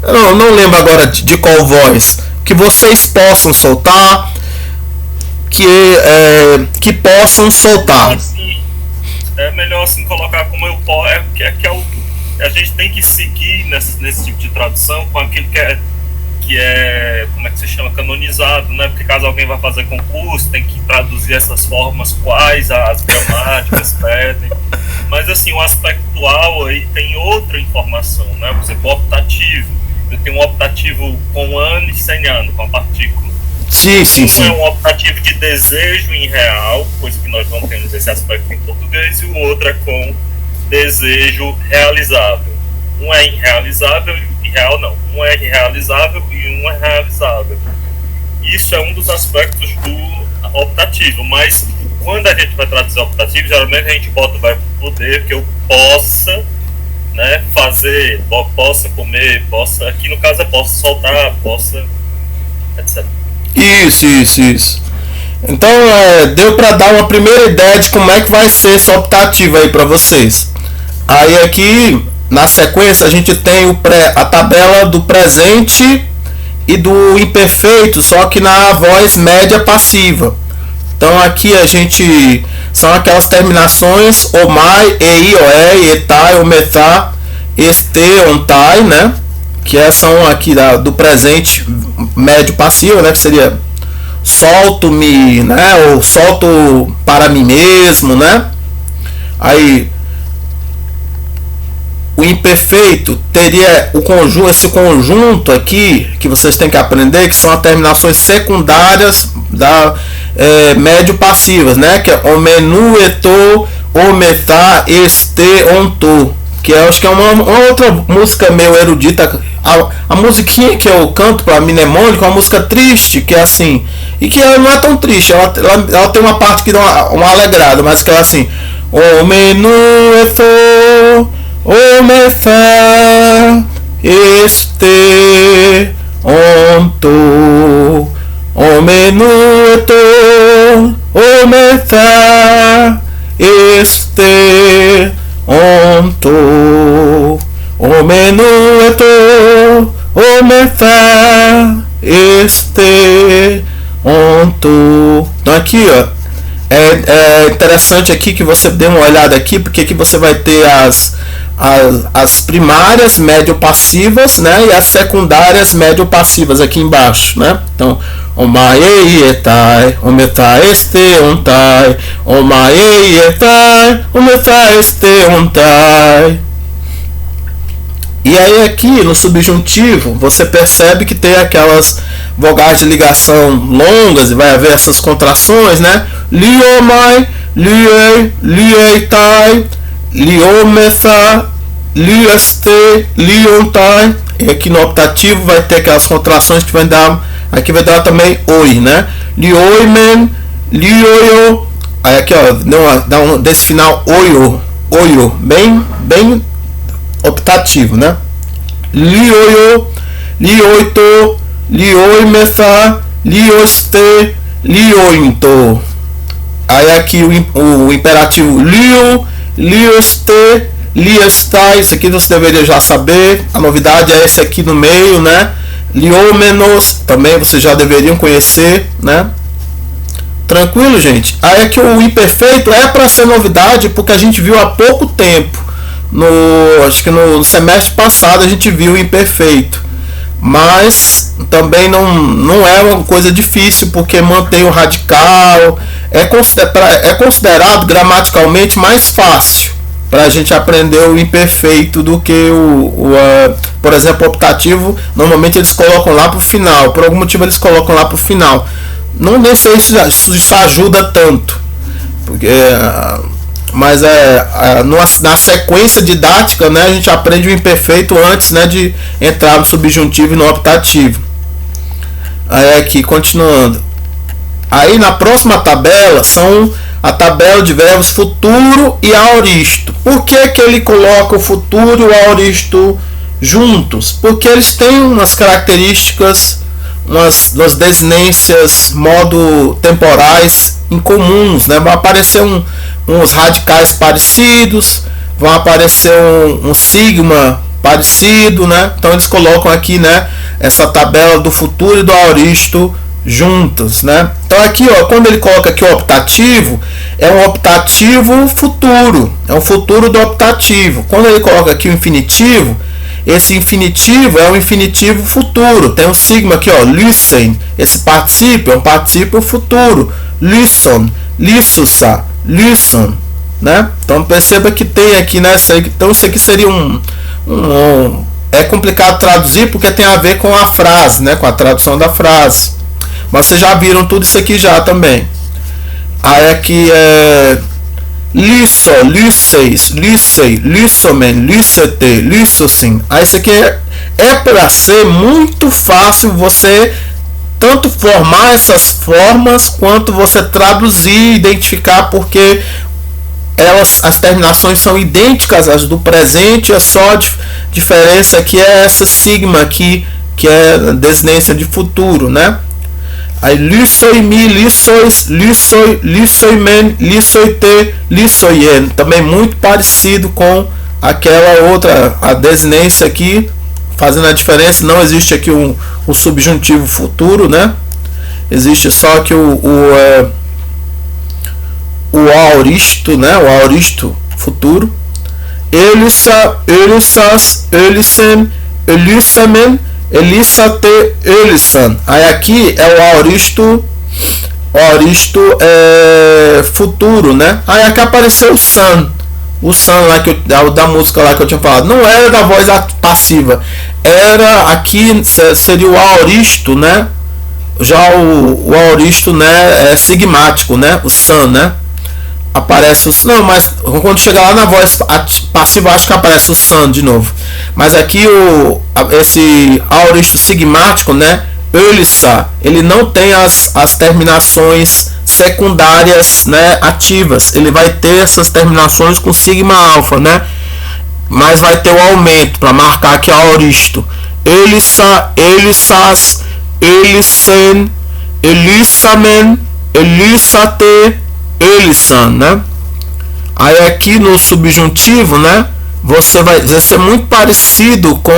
eu não lembro agora de qual voz, que vocês possam soltar, que possam soltar. Assim, é melhor assim colocar como eu posso, a gente tem que seguir nesse tipo de tradução com aquilo que é, como é que se chama, canonizado, né? Porque caso alguém vá fazer concurso, tem que traduzir essas formas quais as gramáticas pedem. Mas assim, o aspectual aí tem outra informação, né? Por exemplo, o optativo. Eu tenho um optativo com ano e sem ano, com a partícula. Sim. É um optativo de desejo em real, coisa que nós não temos esse aspecto em português, e o outro é com desejo realizável. Um é irrealizável e real não. Um é irrealizável e um é realizável. Isso é um dos aspectos do optativo, mas quando a gente vai traduzir optativo, geralmente a gente bota o verbo poder, que eu possa, né, fazer, possa comer, possa, aqui no caso é possa soltar, possa, etc. Isso. Então deu para dar uma primeira ideia de como é que vai ser esse optativo aí para vocês. Aí aqui na sequência a gente tem a tabela do presente e do imperfeito, só que na voz média passiva. Então aqui a gente são aquelas terminações omai, ei, oé, etai, ometá, este, ontai, né? Que são aqui do presente médio passivo, né? Que seria solto-me, né? Ou solto para mim mesmo, né? Aí o imperfeito teria esse conjunto aqui que vocês têm que aprender, que são as terminações secundárias da médio passivas, né? Que é omenu, eto, ometá, este, onto, que eu acho que é uma outra música meio erudita. A musiquinha que eu canto para mnemônico é uma música triste, que é assim, e que ela não é tão triste, ela tem uma parte que dá uma alegrada, mas que é assim: omenu, eto, ometá, este, onto, omenu, eto, ometá, este, onto, omenu, eto, ometá, este, onto. Então aqui, ó, é interessante aqui que você dê uma olhada aqui, porque aqui você vai ter as primárias médio-passivas, né, e as secundárias médio-passivas aqui embaixo, né? Então, omaei etai, ometai este ontai, omaei etai, ometai este ontai. E aí aqui no subjuntivo você percebe que tem aquelas vogais de ligação longas e vai haver essas contrações, né? Liomai, liei, lieitai, liometa, lieste, liontai. E aqui no optativo vai ter aquelas contrações que vai dar, aqui vai dar também oi, né? Lioimen, lioio. Aí aqui, ó, dá desse final oio, bem optativo, né? Lioio, lioito, lioimeta, lioste, liointo. Aí aqui o imperativo liu, liuste, liestai, isso aqui você deveria já saber. A novidade é esse aqui no meio, né? Liomenos, também vocês já deveriam conhecer, né? Tranquilo, gente? Aí aqui o imperfeito é para ser novidade, porque a gente viu há pouco tempo. Acho que no semestre passado a gente viu o imperfeito. Mas também não é uma coisa difícil, porque mantém o radical. É considerado gramaticalmente mais fácil para a gente aprender o imperfeito do que por exemplo, o optativo. Normalmente eles colocam lá para o final. Por algum motivo eles colocam lá para o final. Não sei se isso ajuda tanto, porque, mas na sequência didática, né, a gente aprende o imperfeito antes, né, de entrar no subjuntivo e no optativo. Aí aqui, continuando. Aí na próxima tabela são a tabela de verbos futuro e aoristo. Por que ele coloca o futuro e o aoristo juntos? Porque eles têm umas características, umas desinências modo temporais incomuns, né? Vão aparecer uns radicais parecidos, vão aparecer um sigma parecido, né? Então eles colocam aqui, né, essa tabela do futuro e do aoristo juntos, né? Então aqui, ó, quando ele coloca aqui o optativo, é um optativo futuro, é um futuro do optativo. Quando ele coloca aqui o infinitivo, esse infinitivo é um infinitivo futuro. Tem um sigma aqui, ó, listen. Esse particípio é um particípio futuro. Listen, lissusa, listen, né? Então perceba que tem aqui, né? Então isso aqui seria é complicado traduzir porque tem a ver com a frase, né? Com a tradução da frase. Mas vocês já viram tudo isso aqui já também. Aí aqui é liso, liseis, lisei, lisomen, lisete, lissosim. Aí isso aqui é para ser muito fácil você tanto formar essas formas quanto você traduzir e identificar, porque as terminações são idênticas às do presente, é só a diferença aqui é essa sigma aqui, que é a desinência de futuro, né? Aí lissoimi, lissois, lissoi, lissoimen, lissoite, lissoien. Também muito parecido com aquela outra, a desinência aqui, fazendo a diferença. Não existe aqui o subjuntivo futuro, né? Existe só que o aoristo, né? O aoristo futuro. Elissa, elissas, elissem, elissamen, elissate, elissan. Aí aqui é o aoristo futuro, né? Aí aqui apareceu o san lá da música lá que eu tinha falado. Não era da voz passiva, era aqui seria o aoristo, né? Já o aoristo, né, é sigmático, né? O san, né? Aparece o não, mas quando chegar lá na voz passiva acho que aparece o san de novo. Mas aqui esse aoristo sigmático, né, elissa, ele não tem as terminações secundárias, né, ativas. Ele vai ter essas terminações com sigma alfa, né? Mas vai ter o aumento para marcar aqui o aoristo. Elissa, elissas, elissem, elissamen, elissate, elissan, né? Aí aqui no subjuntivo, né, você vai ser muito parecido com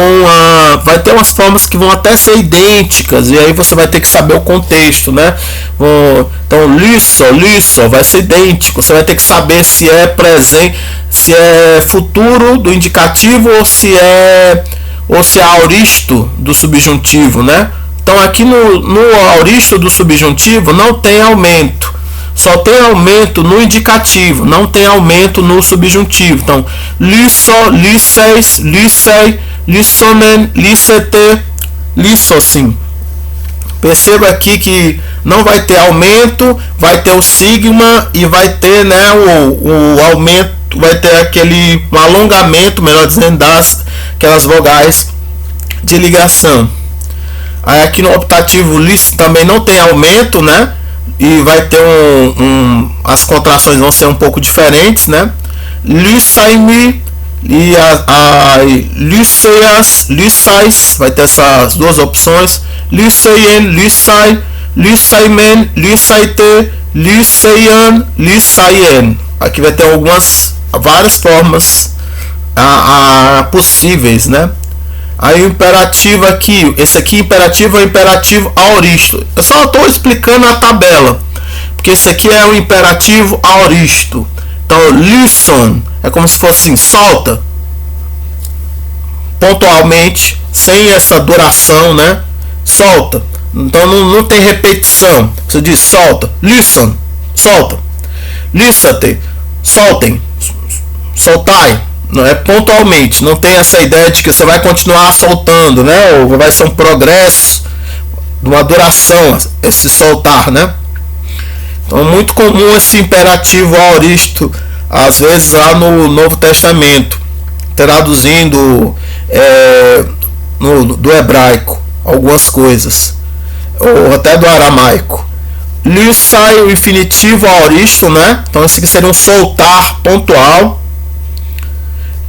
vai ter umas formas que vão até ser idênticas, e aí você vai ter que saber o contexto, né? Então lisso vai ser idêntico. Você vai ter que saber se é presente, se é futuro do indicativo ou se é aoristo do subjuntivo, né? Então aqui no aoristo do subjuntivo não tem aumento. Só tem aumento no indicativo, não tem aumento no subjuntivo. Então, lisso, lisseis, lissei, lissomen, lissete, lissosim. Perceba aqui que não vai ter aumento, vai ter o sigma e vai ter, né, o aumento, vai ter um alongamento, melhor dizendo, aquelas vogais de ligação. Aí aqui no optativo lisso também não tem aumento, né? E vai ter as contrações vão ser um pouco diferentes, né? Lissaimi e lisseias, lissais, vai ter essas duas opções. Lisseien, lissai, Lysaimen, Lysaite, Lyseian, Lysaien. Aqui vai ter várias formas possíveis, né? Aí o imperativo aqui, esse aqui imperativo é o imperativo aoristo. Eu só estou explicando a tabela, porque esse aqui é o imperativo aoristo. Então, listen é como se fosse assim, solta, pontualmente, sem essa duração, né? Solta. Então não tem repetição. Você diz solta, listen, solta, lissate, soltem, soltai. Não é pontualmente, não tem essa ideia de que você vai continuar soltando, né? Ou vai ser um progresso de uma duração, esse soltar, né? Então é muito comum esse imperativo aoristo, às vezes lá no Novo Testamento, traduzindo do hebraico algumas coisas, ou até do aramaico. Lysai, o infinitivo aoristo, né? Então esse aqui seria um soltar pontual.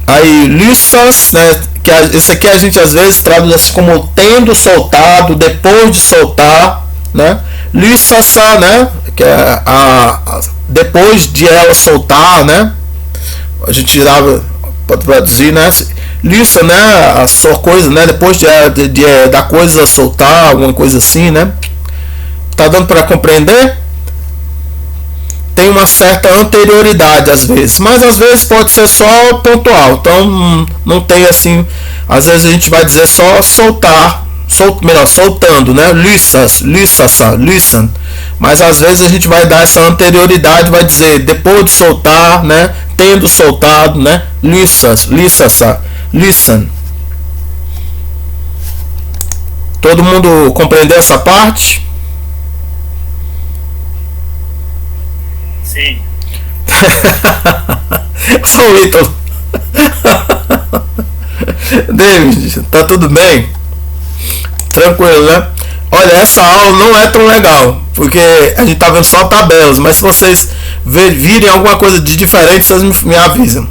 Aí lysas, né? Que esse aqui a gente às vezes traduz assim como tendo soltado, depois de soltar, né? Lysasa, né? Que é depois de ela soltar, né? A gente pode traduzir, né? Lysa, né? A sua coisa, né? Depois da coisa soltar, alguma coisa assim, né? Tá dando para compreender? Tem uma certa anterioridade às vezes, mas às vezes pode ser só pontual. Então não tem assim. Às vezes a gente vai dizer só soltar, soltando, né? Lysas, lysasa, lysan. Mas às vezes a gente vai dar essa anterioridade, vai dizer depois de soltar, né? Tendo soltado, né? Lysas, lysasa, lysan. Todo mundo compreendeu essa parte? Sim. Sou o Ítalo. David, tá tudo bem? Tranquilo, né? Olha, essa aula não é tão legal, porque a gente tá vendo só tabelas, mas se vocês virem alguma coisa de diferente, vocês me avisam.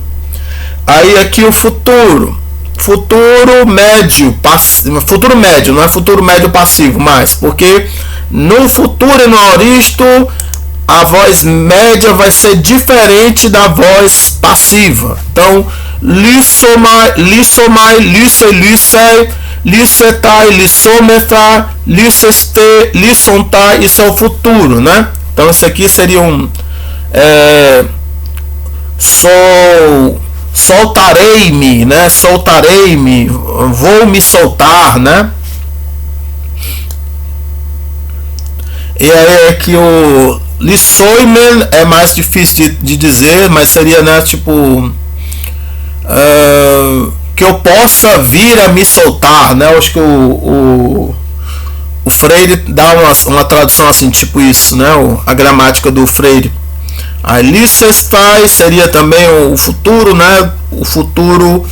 Aí aqui o futuro médio, futuro médio, não é futuro médio passivo mais, porque no futuro e no aoristo a voz média vai ser diferente da voz passiva. Então, lysomai, lysomai, lyse, lysei, lysetai, lysomethai, lyseste, lysontai, isso é o futuro, né? Então, isso aqui seria soltarei-me, né? Soltarei-me, vou me soltar, né? E aí aqui o Lysoimen é mais difícil de dizer, mas seria, né, tipo que eu possa vir a me soltar, né? Eu acho que o Freire dá uma tradução assim, tipo isso, né? A gramática do Freire. A Lysestai seria também o futuro, né? O futuro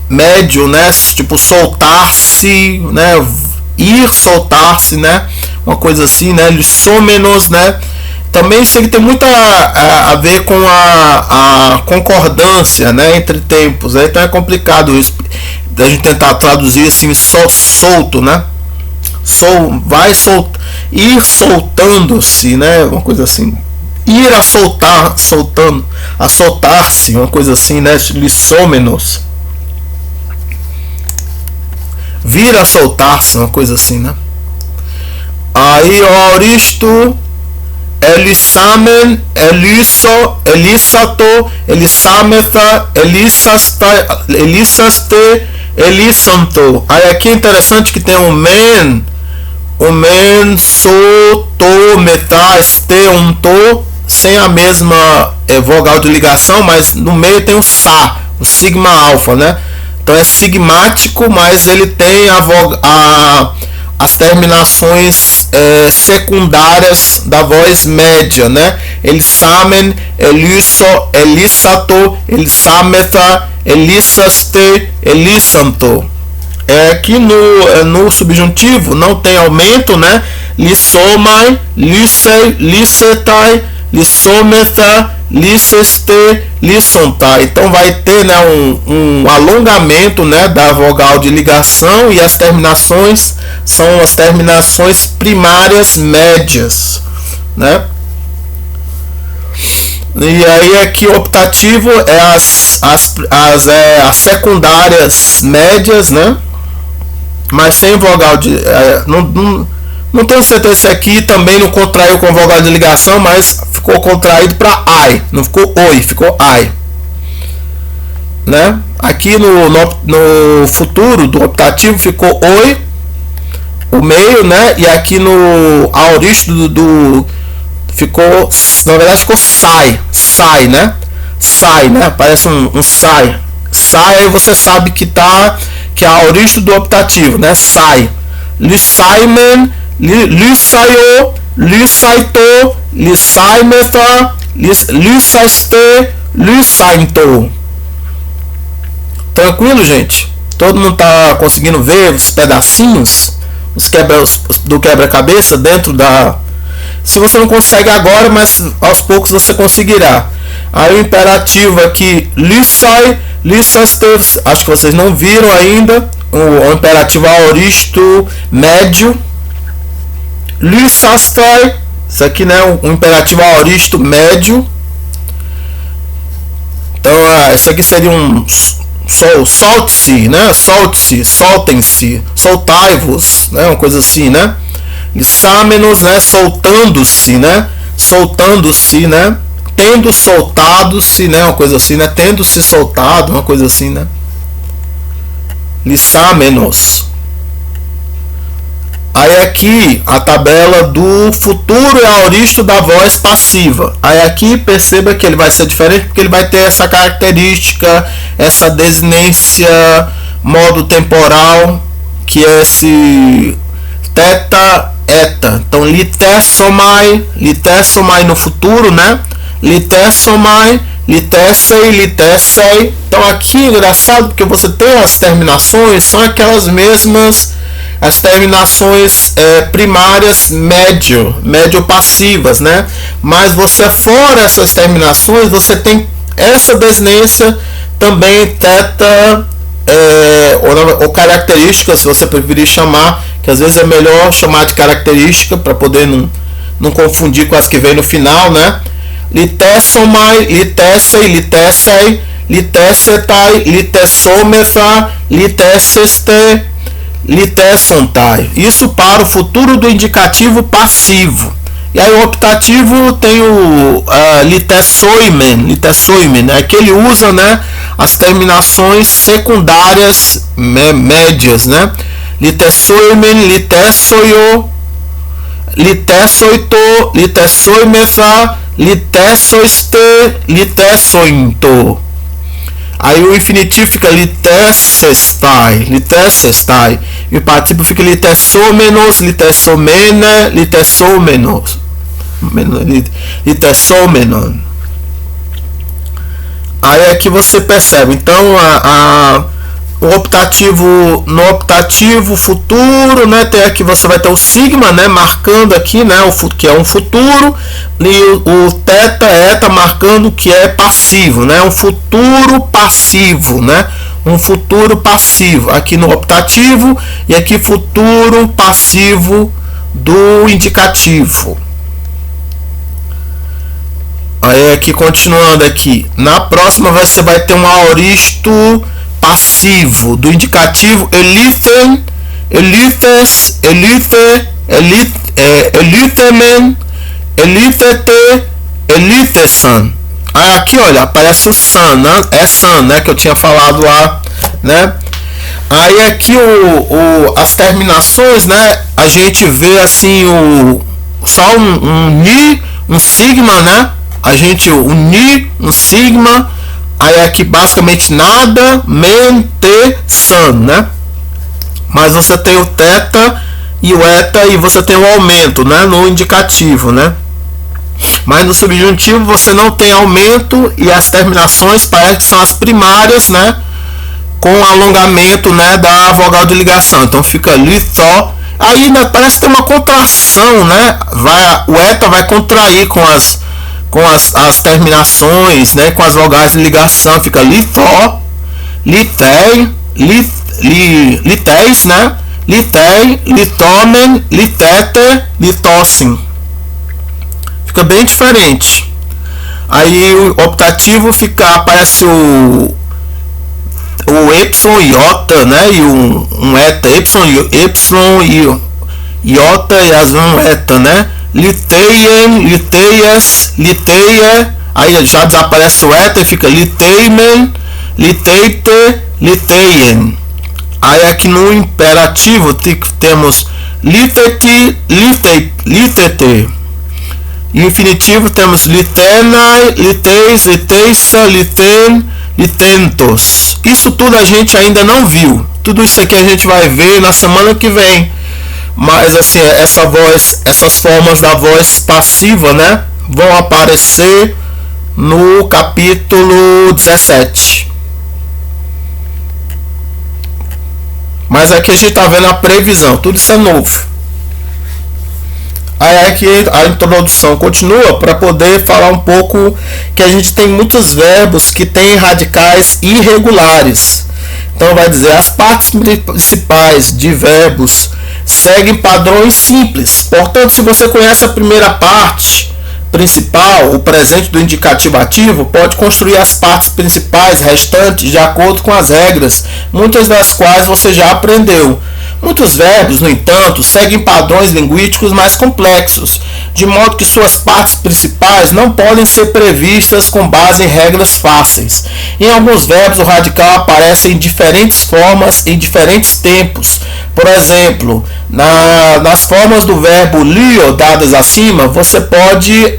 médio, né? Tipo soltar-se, né? Ir, soltar-se, né? Uma coisa assim, né? Lyssomenos, né? Também isso aqui tem muito a ver com a concordância, né? Entre tempos, né? Então é complicado isso, da gente tentar traduzir assim, só solto, né? Ir soltando-se, né? Uma coisa assim. Ir a soltar, soltando, a soltar-se, uma coisa assim, né? Lyssomenos. Vir a soltar-se, uma coisa assim, né? Aí o aoristo, Elisamen, Eliso, Elisato, Elisametha, Elisaste, Elisanto. Aí aqui é interessante que tem um men, so, to, metá, este, to, sem a mesma vogal de ligação, mas no meio tem o sa, o sigma alfa, né? Então é sigmático, mas ele tem as terminações secundárias da voz média, né? Elisamen, Eliso, Elisato, Elisametha, Elisaste, Elisanto. Aqui no subjuntivo não tem aumento, né? Lysomai, Lysei, Lysetai, lissometha, lisseste, lissontai. Então vai ter, né, um alongamento, né, da vogal de ligação, e as terminações são as terminações primárias médias, né? E aí aqui o optativo é as secundárias médias, né? Mas sem vogal de... não tenho certeza se aqui também não contraiu com vogal de ligação, mas ficou contraído para ai. Não ficou oi, ficou ai. Né? Aqui no futuro do optativo ficou oi, o meio, né? E aqui no aorísto ficou, na verdade ficou sai, né? Sai, né? Parece um sai. Sai, aí você sabe que é aorísto do optativo, né? Sai. Lissaimen, lissaio, lissaito, lissaimetha, lissaiste, lissainto. Tranquilo, gente? Todo mundo tá conseguindo ver os pedacinhos do quebra-cabeça dentro da... Se você não consegue agora, mas aos poucos você conseguirá. Aí o imperativo aqui, lissai, lissaste, acho que vocês não viram ainda, o imperativo aoristo médio. Lissastai, isso aqui, né, um imperativo aoristo médio. Então, esse aqui seria um solte-se, né, solte-se, soltem-se, soltai-vos, né, uma coisa assim, né. Lissámenos, né, soltando-se, né, soltando-se, né, tendo soltado-se, né, uma coisa assim, né, tendo se soltado, uma coisa assim, né. Lissámenos. Aí aqui a tabela do futuro e aoristo da voz passiva. Aí aqui perceba que ele vai ser diferente porque ele vai ter essa característica, essa desinência modo temporal, que é esse teta eta. Então litessomai no futuro, né? Litessomai, litessei, litessei. Então aqui é engraçado porque você tem as terminações, são aquelas mesmas, as terminações primárias médio passivas, né? Mas você, fora essas terminações, você tem essa desinência também teta ou característica, se você preferir chamar, que às vezes é melhor chamar de característica para poder não confundir com as que vem no final, né? Litessomai, litessei, litessei, litessetai, litessometha, litesseste, litessontai. Isso para o futuro do indicativo passivo. E aí o optativo tem o litessoimen, né, que ele usa, né, as terminações secundárias médias, né? Litessoimen, litessoio, litessoito, litessoimetha, litessoiste, litessointo. Aí o infinitivo fica litessestai. E o partícipe fica litessomenos, litessomene, litessomenos, litessomenon. Aí aqui você percebe. Então o optativo, no optativo futuro, né, tem aqui, você vai ter o sigma, né, marcando aqui, né, que é um futuro, e o teta, eta, marcando que é passivo, né, um futuro passivo, né, um futuro passivo aqui no optativo, e aqui futuro passivo do indicativo. Aí aqui, continuando aqui, na próxima você vai ter um aoristo passivo do indicativo elithen, elithes, elithe, elithemen, elithete, elithesan. Aí aqui, olha, aparece o san, né? É san, né, que eu tinha falado lá, né? Aí aqui as terminações, né, a gente vê assim só um ni, um sigma, né? A gente um ni, um sigma. Aí aqui basicamente nada, men, te, san, né? Mas você tem o teta e o eta, e você tem o aumento, né, no indicativo, né? Mas no subjuntivo você não tem aumento, e as terminações parece que são as primárias, né, com alongamento, né, da vogal de ligação. Então fica lithó. Aí, né, parece que tem uma contração, né? O eta vai contrair com com as terminações, né, com as vogais de ligação, fica lithó, lithei, litéis, né, lithei, lithomen, litheter, lithosin. Fica bem diferente. Aí o optativo aparece o epsilon iota, né, e um eta, epsilon iota e as um eta, né, liteien, liteias, liteia, aí já desaparece o eta e fica liteimen, liteite, liteien. Aí aqui no imperativo temos liteti, litete. E no infinitivo temos litenai, liteis, liteissa, liten, litentos. Isso tudo a gente ainda não viu. Tudo isso aqui a gente vai ver na semana que vem. Mas assim, essas formas da voz passiva, né, vão aparecer no capítulo 17. Mas aqui a gente está vendo a previsão, tudo isso é novo. Aí aqui a introdução continua para poder falar um pouco que a gente tem muitos verbos que têm radicais irregulares. Então vai dizer, as partes principais de verbos seguem padrões simples. Portanto, se você conhece a primeira parte principal, o presente do indicativo ativo, pode construir as partes principais restantes de acordo com as regras, muitas das quais você já aprendeu. Muitos verbos, no entanto, seguem padrões linguísticos mais complexos, de modo que suas partes principais não podem ser previstas com base em regras fáceis. Em alguns verbos, o radical aparece em diferentes formas em diferentes tempos. Por exemplo, nas formas do verbo lio dadas acima, você pode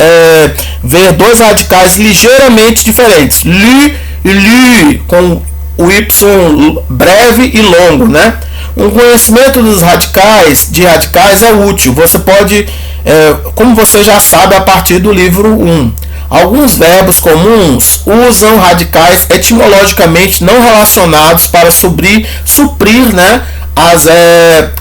ver dois radicais ligeiramente diferentes. Li e li, com o y breve e longo, né? Um conhecimento dos radicais é útil. Você pode, como você já sabe a partir do livro 1. Alguns verbos comuns usam radicais etimologicamente não relacionados para suprir, né,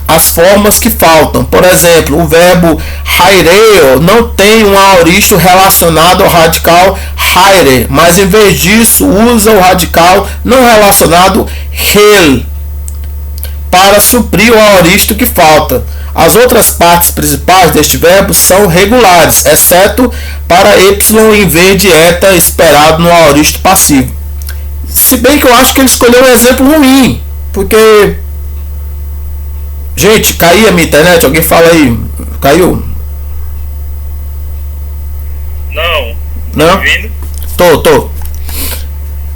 as formas que faltam. Por exemplo, o verbo haireo não tem um aoristo relacionado ao radical haire, mas em vez disso usa o radical não relacionado hel para suprir o aoristo que falta. As outras partes principais deste verbo são regulares, exceto para epsilon em vez de eta esperado no aoristo passivo. Se bem que eu acho que ele escolheu um exemplo ruim, porque... Gente, caiu a minha internet? Alguém fala aí. Caiu? Não. Não? Tá vindo? Tô.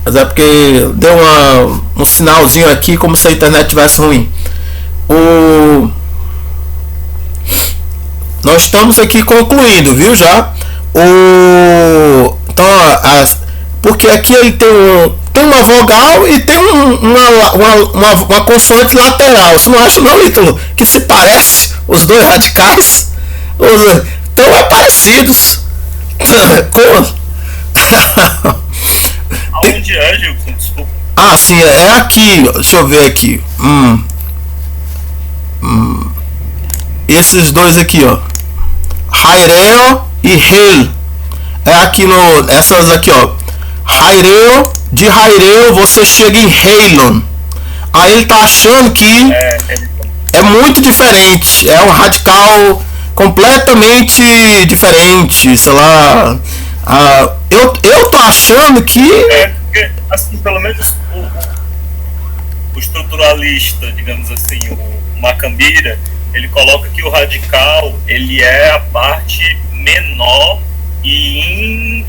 Mas é porque deu um sinalzinho aqui como se a internet tivesse ruim. Nós estamos aqui concluindo, viu já? Então, porque aqui ele tem uma vogal e tem uma consoante lateral. Você não acha não, Ítalo, que se parece os dois radicais? Estão parecidos. Aonde é, Gilson? Desculpa. Ah, sim, é aqui. Deixa eu ver aqui. Esses dois aqui, ó. Haireo e Hel. É aqui essas aqui, ó. Haireo, de Haireo você chega em Heilon. Aí ele tá achando que é muito diferente. É um radical completamente diferente. Sei lá. Eu tô achando que... porque, assim, pelo menos o estruturalista, digamos assim, o Macambira, ele coloca que o radical, ele é a parte menor e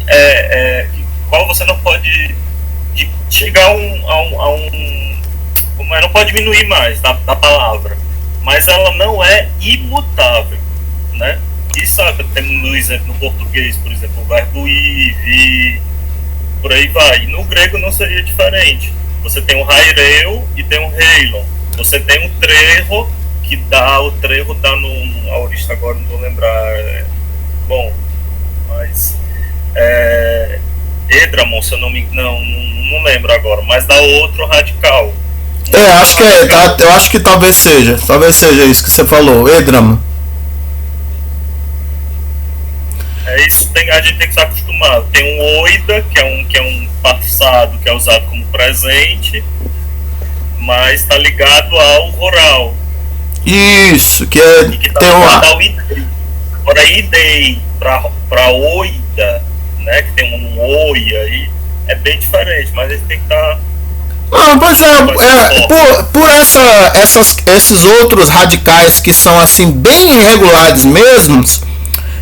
qual você não pode chegar a um como não pode diminuir mais da palavra, mas ela não é imutável, né? E sabe, temos no exemplo no português, por exemplo, o verbo ir, vir, por aí vai. E no grego não seria diferente. Você tem um haireu e tem um heilon. Você tem um trevo, que dá, o trevo dá no aorista, agora não vou lembrar. Bom, mas Edramon, se eu não lembro agora, mas dá outro radical. Acho que eu acho que talvez seja isso que você falou, Edramon. É isso, a gente tem que estar acostumado. Tem um oida, que é um passado que é usado como presente, mas está ligado ao rural. Isso, que é. E que tá Tem ligado uma. ao idei. Agora, idei para oida, né, que tem um oi aí, é bem diferente, mas a gente tem que estar. Não, pois por esses outros radicais que são assim bem irregulares mesmos,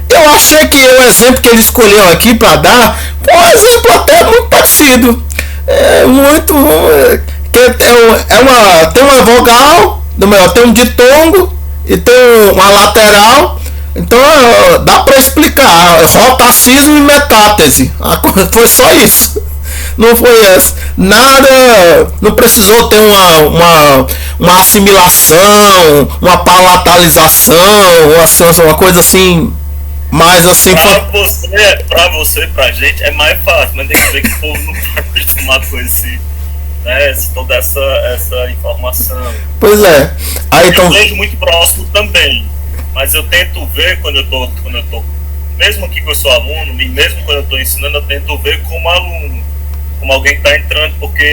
eu achei que o exemplo que ele escolheu aqui para dar foi um exemplo até muito parecido. Tem uma vogal, tem um ditongo e tem uma lateral. Então dá para explicar rotacismo e metátese. Foi só isso. Não foi nada, não precisou ter uma assimilação, uma palatalização, uma coisa assim, mais assim. Pra gente é mais fácil, mas tem que ver que o povo não está acostumado com toda essa informação. Pois é. Aí, então... Eu vejo muito próximo também, mas eu tento ver quando eu tô mesmo aqui que eu sou aluno, e mesmo quando eu estou ensinando, eu tento ver como aluno, como alguém que está entrando, porque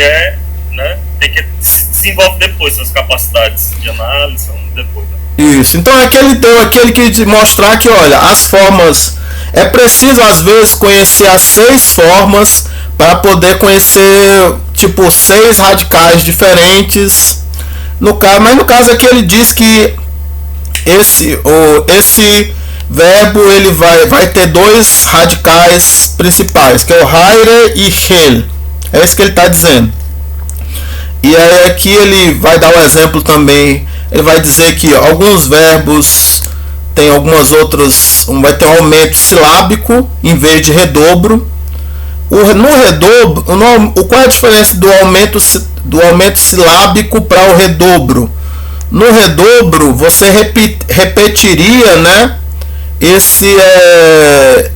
tem que se envolve depois, as capacidades de análise são depois. Né? Isso, então aquele que te mostrar que, olha, as formas, é preciso às vezes conhecer as 6 formas para poder conhecer, tipo, 6 radicais diferentes, mas no caso aqui ele diz que esse verbo ele vai ter 2 radicais principais, que é o haire e hel. É isso que ele está dizendo. E aí aqui ele vai dar um exemplo também. Ele vai dizer que alguns verbos tem algumas outras, vai ter um aumento silábico em vez de redobro. No redobro, qual é a diferença do aumento silábico para o redobro? No redobro você repetiria, né,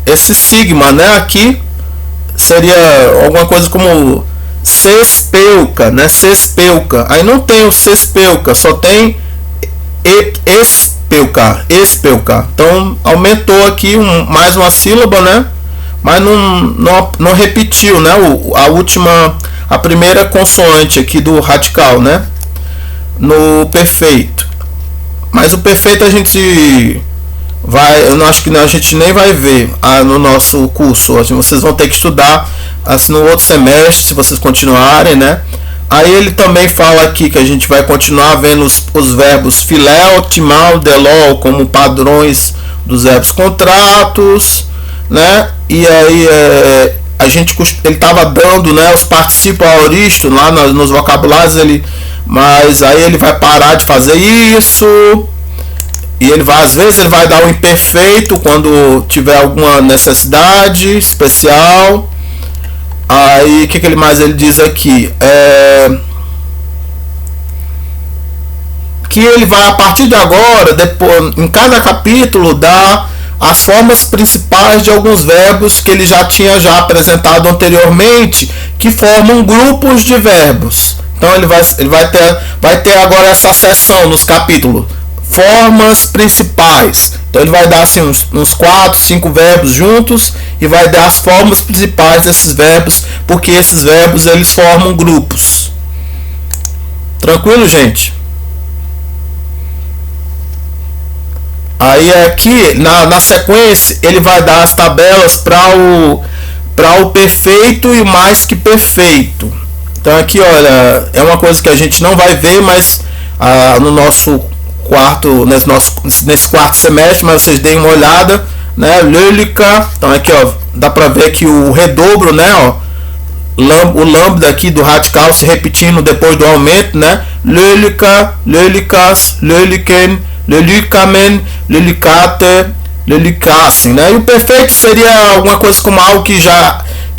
esse sigma, né, aqui seria alguma coisa como sespeuca, né, sespeuca. Aí não tem o sespeuca, só tem espeuca. Então aumentou aqui mais uma sílaba, né, mas não repetiu, né, a primeira consoante aqui do radical, né, no perfeito. Mas o perfeito a gente eu acho que a gente nem vai ver no nosso curso. Vocês vão ter que estudar assim, no outro semestre, se vocês continuarem, né? Aí ele também fala aqui que a gente vai continuar vendo os verbos filéu, timal, delol como padrões dos verbos contratos, né? E aí ele estava dando, né, os particípios aoristo lá nos vocabulários, mas aí ele vai parar de fazer isso. E às vezes ele vai dar o imperfeito quando tiver alguma necessidade especial. Aí o que ele diz aqui? Que ele vai, a partir de agora, depois, em cada capítulo, dar as formas principais de alguns verbos que ele já tinha apresentado anteriormente, que formam grupos de verbos. Então ele vai ter agora essa seção nos capítulos. Formas principais. Então ele vai dar assim uns 4, 5 verbos juntos e vai dar as formas principais desses verbos, porque esses verbos eles formam grupos. Tranquilo, gente? Aí aqui na sequência ele vai dar as tabelas para o perfeito e o mais que perfeito. Então aqui, olha, é uma coisa que a gente não vai ver, mas no nosso nesse quarto semestre, mas vocês deem uma olhada, né? Lőlica, então aqui, ó, dá para ver que o redobro, né, ó, o lambda aqui do radical se repetindo depois do aumento, né? Lőlica, lőlikas, lőliken, lőlikamen, lőlikate, lőlikassen, né? E o perfeito seria alguma coisa como algo que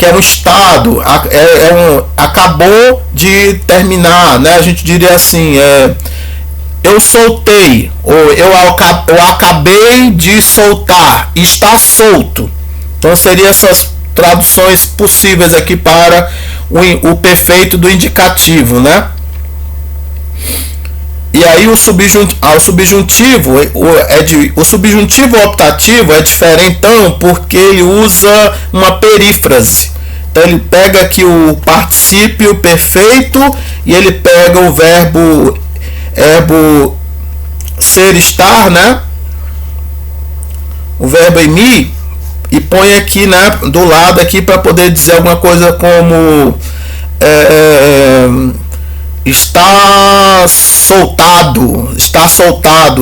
é um estado, acabou de terminar, né? A gente diria assim, eu soltei, ou eu acabei de soltar, está solto. Então seriam essas traduções possíveis aqui para o perfeito do indicativo, né? E aí o subjuntivo, o subjuntivo optativo é diferentão porque ele usa uma perífrase. Então ele pega aqui o particípio perfeito e ele pega o verbo ser, estar, né? O verbo emi e põe aqui, né, do lado aqui para poder dizer alguma coisa como está soltado,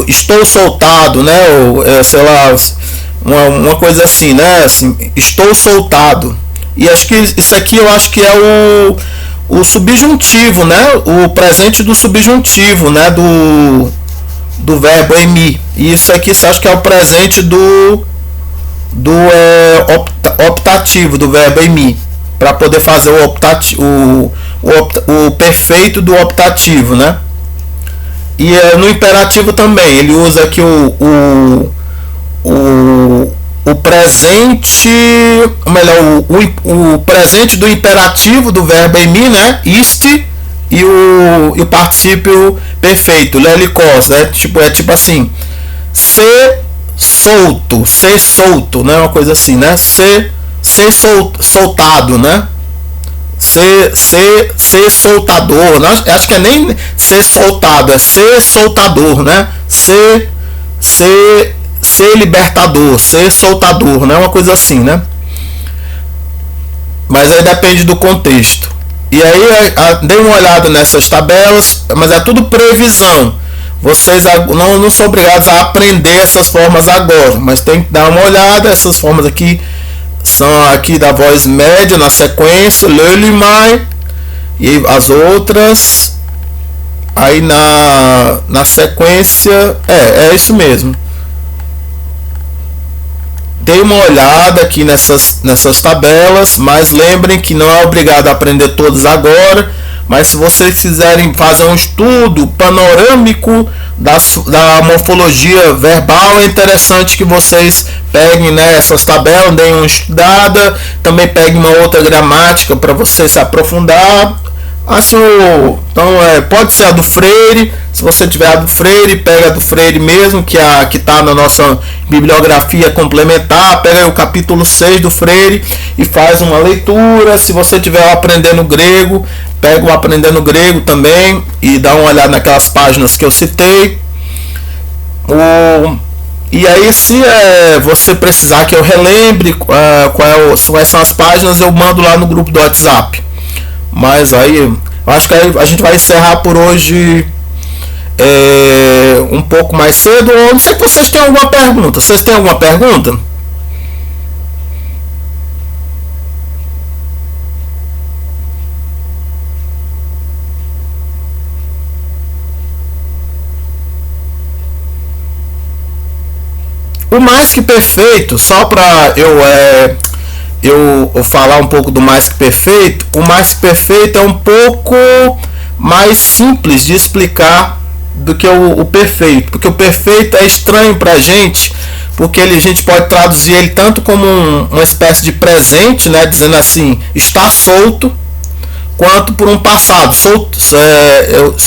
estou soltado, né? Ou sei lá, uma coisa assim, né? Assim, estou soltado. E acho que isso aqui eu acho que é o subjuntivo, né? O presente do subjuntivo, né? Do verbo emi. E isso aqui eu acho que é o presente do optativo, do verbo emi, para poder fazer o perfeito do optativo, né? E no imperativo também ele usa aqui o presente, ou melhor, o presente do imperativo do verbo emi, né? Este, e o particípio perfeito, lelikos, né? Tipo assim, ser solto, né? Uma coisa assim, né? Ser soltado, né? Ser soltador, né? Acho que é nem ser soltado, é ser soltador, né? Ser libertador, ser soltador, né? Uma coisa assim, né? Mas aí depende do contexto. E aí dê uma olhada nessas tabelas, mas é tudo previsão. Vocês não são obrigados a aprender essas formas agora, mas tem que dar uma olhada. Essas formas aqui são aqui da voz média na sequência, le, lui, mai, e as outras aí na sequência é isso mesmo. Dê uma olhada aqui nessas tabelas, mas lembrem que não é obrigado a aprender todas agora, mas se vocês quiserem fazer um estudo panorâmico da morfologia verbal, é interessante que vocês peguem, né, essas tabelas, deem uma estudada, também peguem uma outra gramática para você se aprofundar. Assim, então pode ser a do Freire. Se você tiver a do Freire, pega a do Freire mesmo, que está na nossa bibliografia complementar. Pega aí o capítulo 6 do Freire e faz uma leitura. Se você estiver aprendendo grego, pega o Aprendendo Grego também e dá uma olhada naquelas páginas que eu citei. E aí, se você precisar que eu relembre quais são as páginas, eu mando lá no grupo do WhatsApp. Mas aí, eu acho que a gente vai encerrar por hoje um pouco mais cedo. Eu não sei se vocês têm alguma pergunta. Vocês têm alguma pergunta? O mais que perfeito, só para eu falar um pouco do mais que perfeito, o mais que perfeito é um pouco mais simples de explicar do que o perfeito, porque o perfeito é estranho pra gente, porque a gente pode traduzir ele tanto como uma espécie de presente, né, dizendo assim, está solto, quanto por um passado,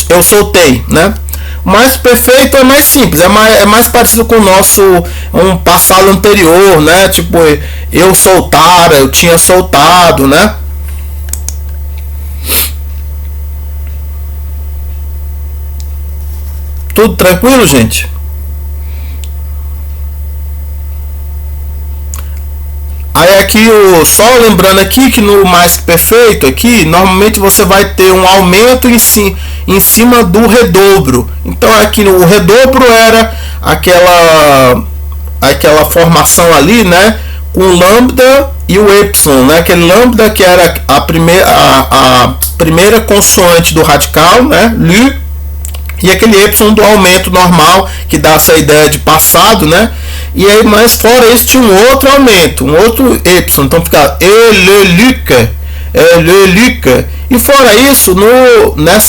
eu soltei, né? Mas perfeito é mais simples, é mais parecido com o nosso um passado anterior, né? Tipo, eu soltara, eu tinha soltado, né? Tudo tranquilo, gente? Aí aqui, só lembrando aqui que no mais perfeito aqui, normalmente você vai ter um aumento em cima do redobro. Então aqui o redobro era aquela formação ali, né, com o lambda e o epsilon, né? Aquele lambda que era a primeira consoante do radical, né, lu, e aquele epsilon do aumento normal, que dá essa ideia de passado, né? E aí, mas fora isso, tinha um outro aumento, um outro epsilon, então fica elelica. E fora isso,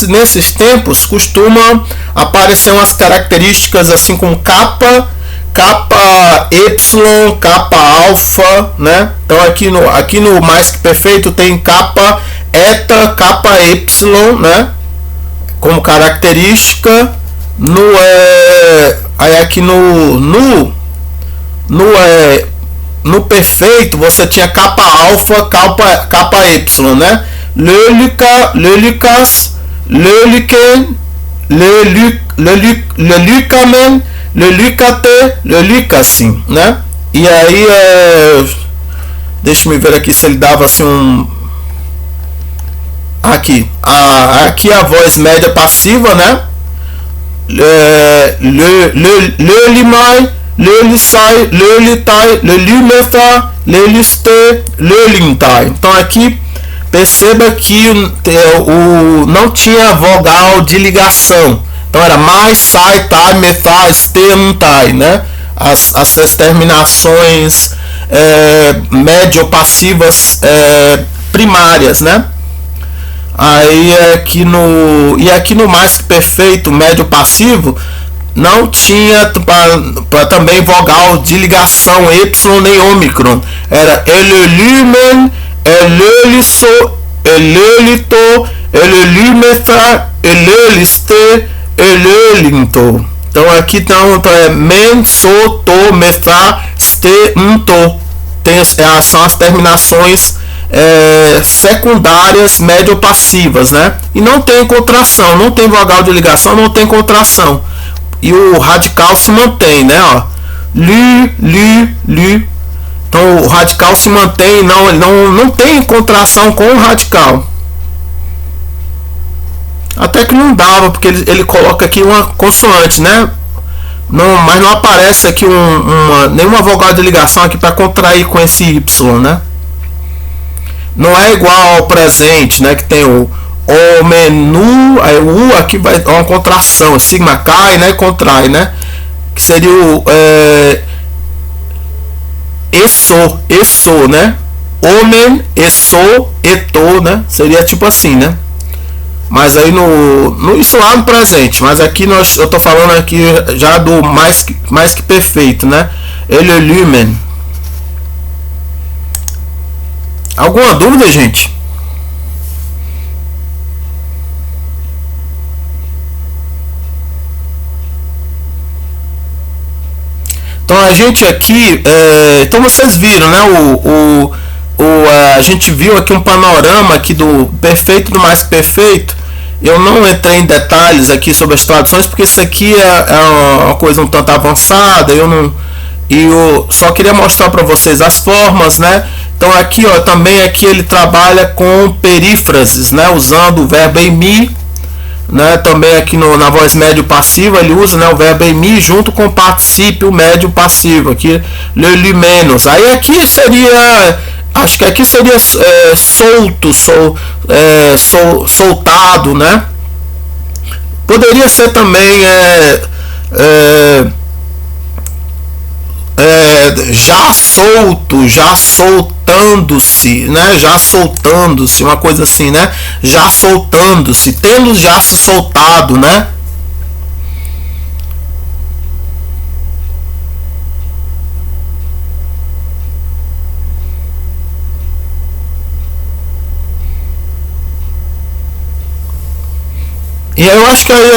nesses tempos costuma aparecer umas características assim como kappa, epsilon, kappa alfa, né? Então aqui no mais que perfeito tem kappa eta, kappa epsilon, né, como característica, Aí aqui no perfeito você tinha capa alfa, capa y, né? Le Lucas, le Luquen, le Lucamen, le Lucate, le Lucassim, né? E aí deixa eu ver aqui se ele dava assim aqui a voz média passiva, né? Le limai, le lisai, le litai, le limefa, le liste, le lintai. Então aqui perceba que não tinha vogal de ligação. Então era mais, sai, tai, mefa, este, tai, né? As terminações médio-passivas primárias, né? Aí aqui no mais que perfeito médio passivo não tinha também vogal de ligação y nem ômicron. Era ele lumen, ele liso, ele lito, ele lumefa, ele liste, ele linto. Então aqui então é men, so, to, mefa, ste, to. São as terminações secundárias médio-passivas, né? E não tem contração, não tem vogal de ligação, não tem contração. E o radical se mantém, né? Ó. Lu. Então o radical se mantém, não tem contração com o radical. Até que não dava, porque ele coloca aqui uma consoante, né? Mas não aparece aqui nenhuma vogal de ligação aqui para contrair com esse Y, né? Não é igual ao presente, né? Que tem o menu, aí o U aqui vai uma contração, sigma cai, né? Contrai, né? Que seria o eso, né? Omen, eso, eto, né? Seria tipo assim, né? Mas aí isso lá no presente, mas aqui eu tô falando aqui já do mais que perfeito, né? Ele lumen. Alguma dúvida, gente? Então a gente aqui, então vocês viram, né? A gente viu aqui um panorama aqui do perfeito do mais perfeito. Eu não entrei em detalhes aqui sobre as traduções porque isso aqui é uma coisa um tanto avançada. Eu só queria mostrar para vocês as formas, né? Então aqui, ó, também aqui ele trabalha com perífrases, né? Usando o verbo emi, né? Também aqui na voz médio passiva ele usa, né, o verbo emi junto com o particípio médio passivo aqui, le menos. Aí aqui seria, acho que aqui seria soltado, né? Poderia ser também já solto, já soltando-se, né? Já soltando-se, uma coisa assim, né? Já soltando-se, tendo já se soltado, né? E eu acho que aí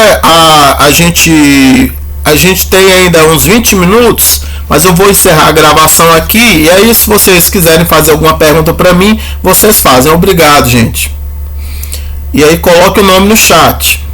a gente tem ainda uns 20 minutos, mas eu vou encerrar a gravação aqui. E aí, se vocês quiserem fazer alguma pergunta para mim, vocês fazem. Obrigado, gente. E aí, coloque o nome no chat.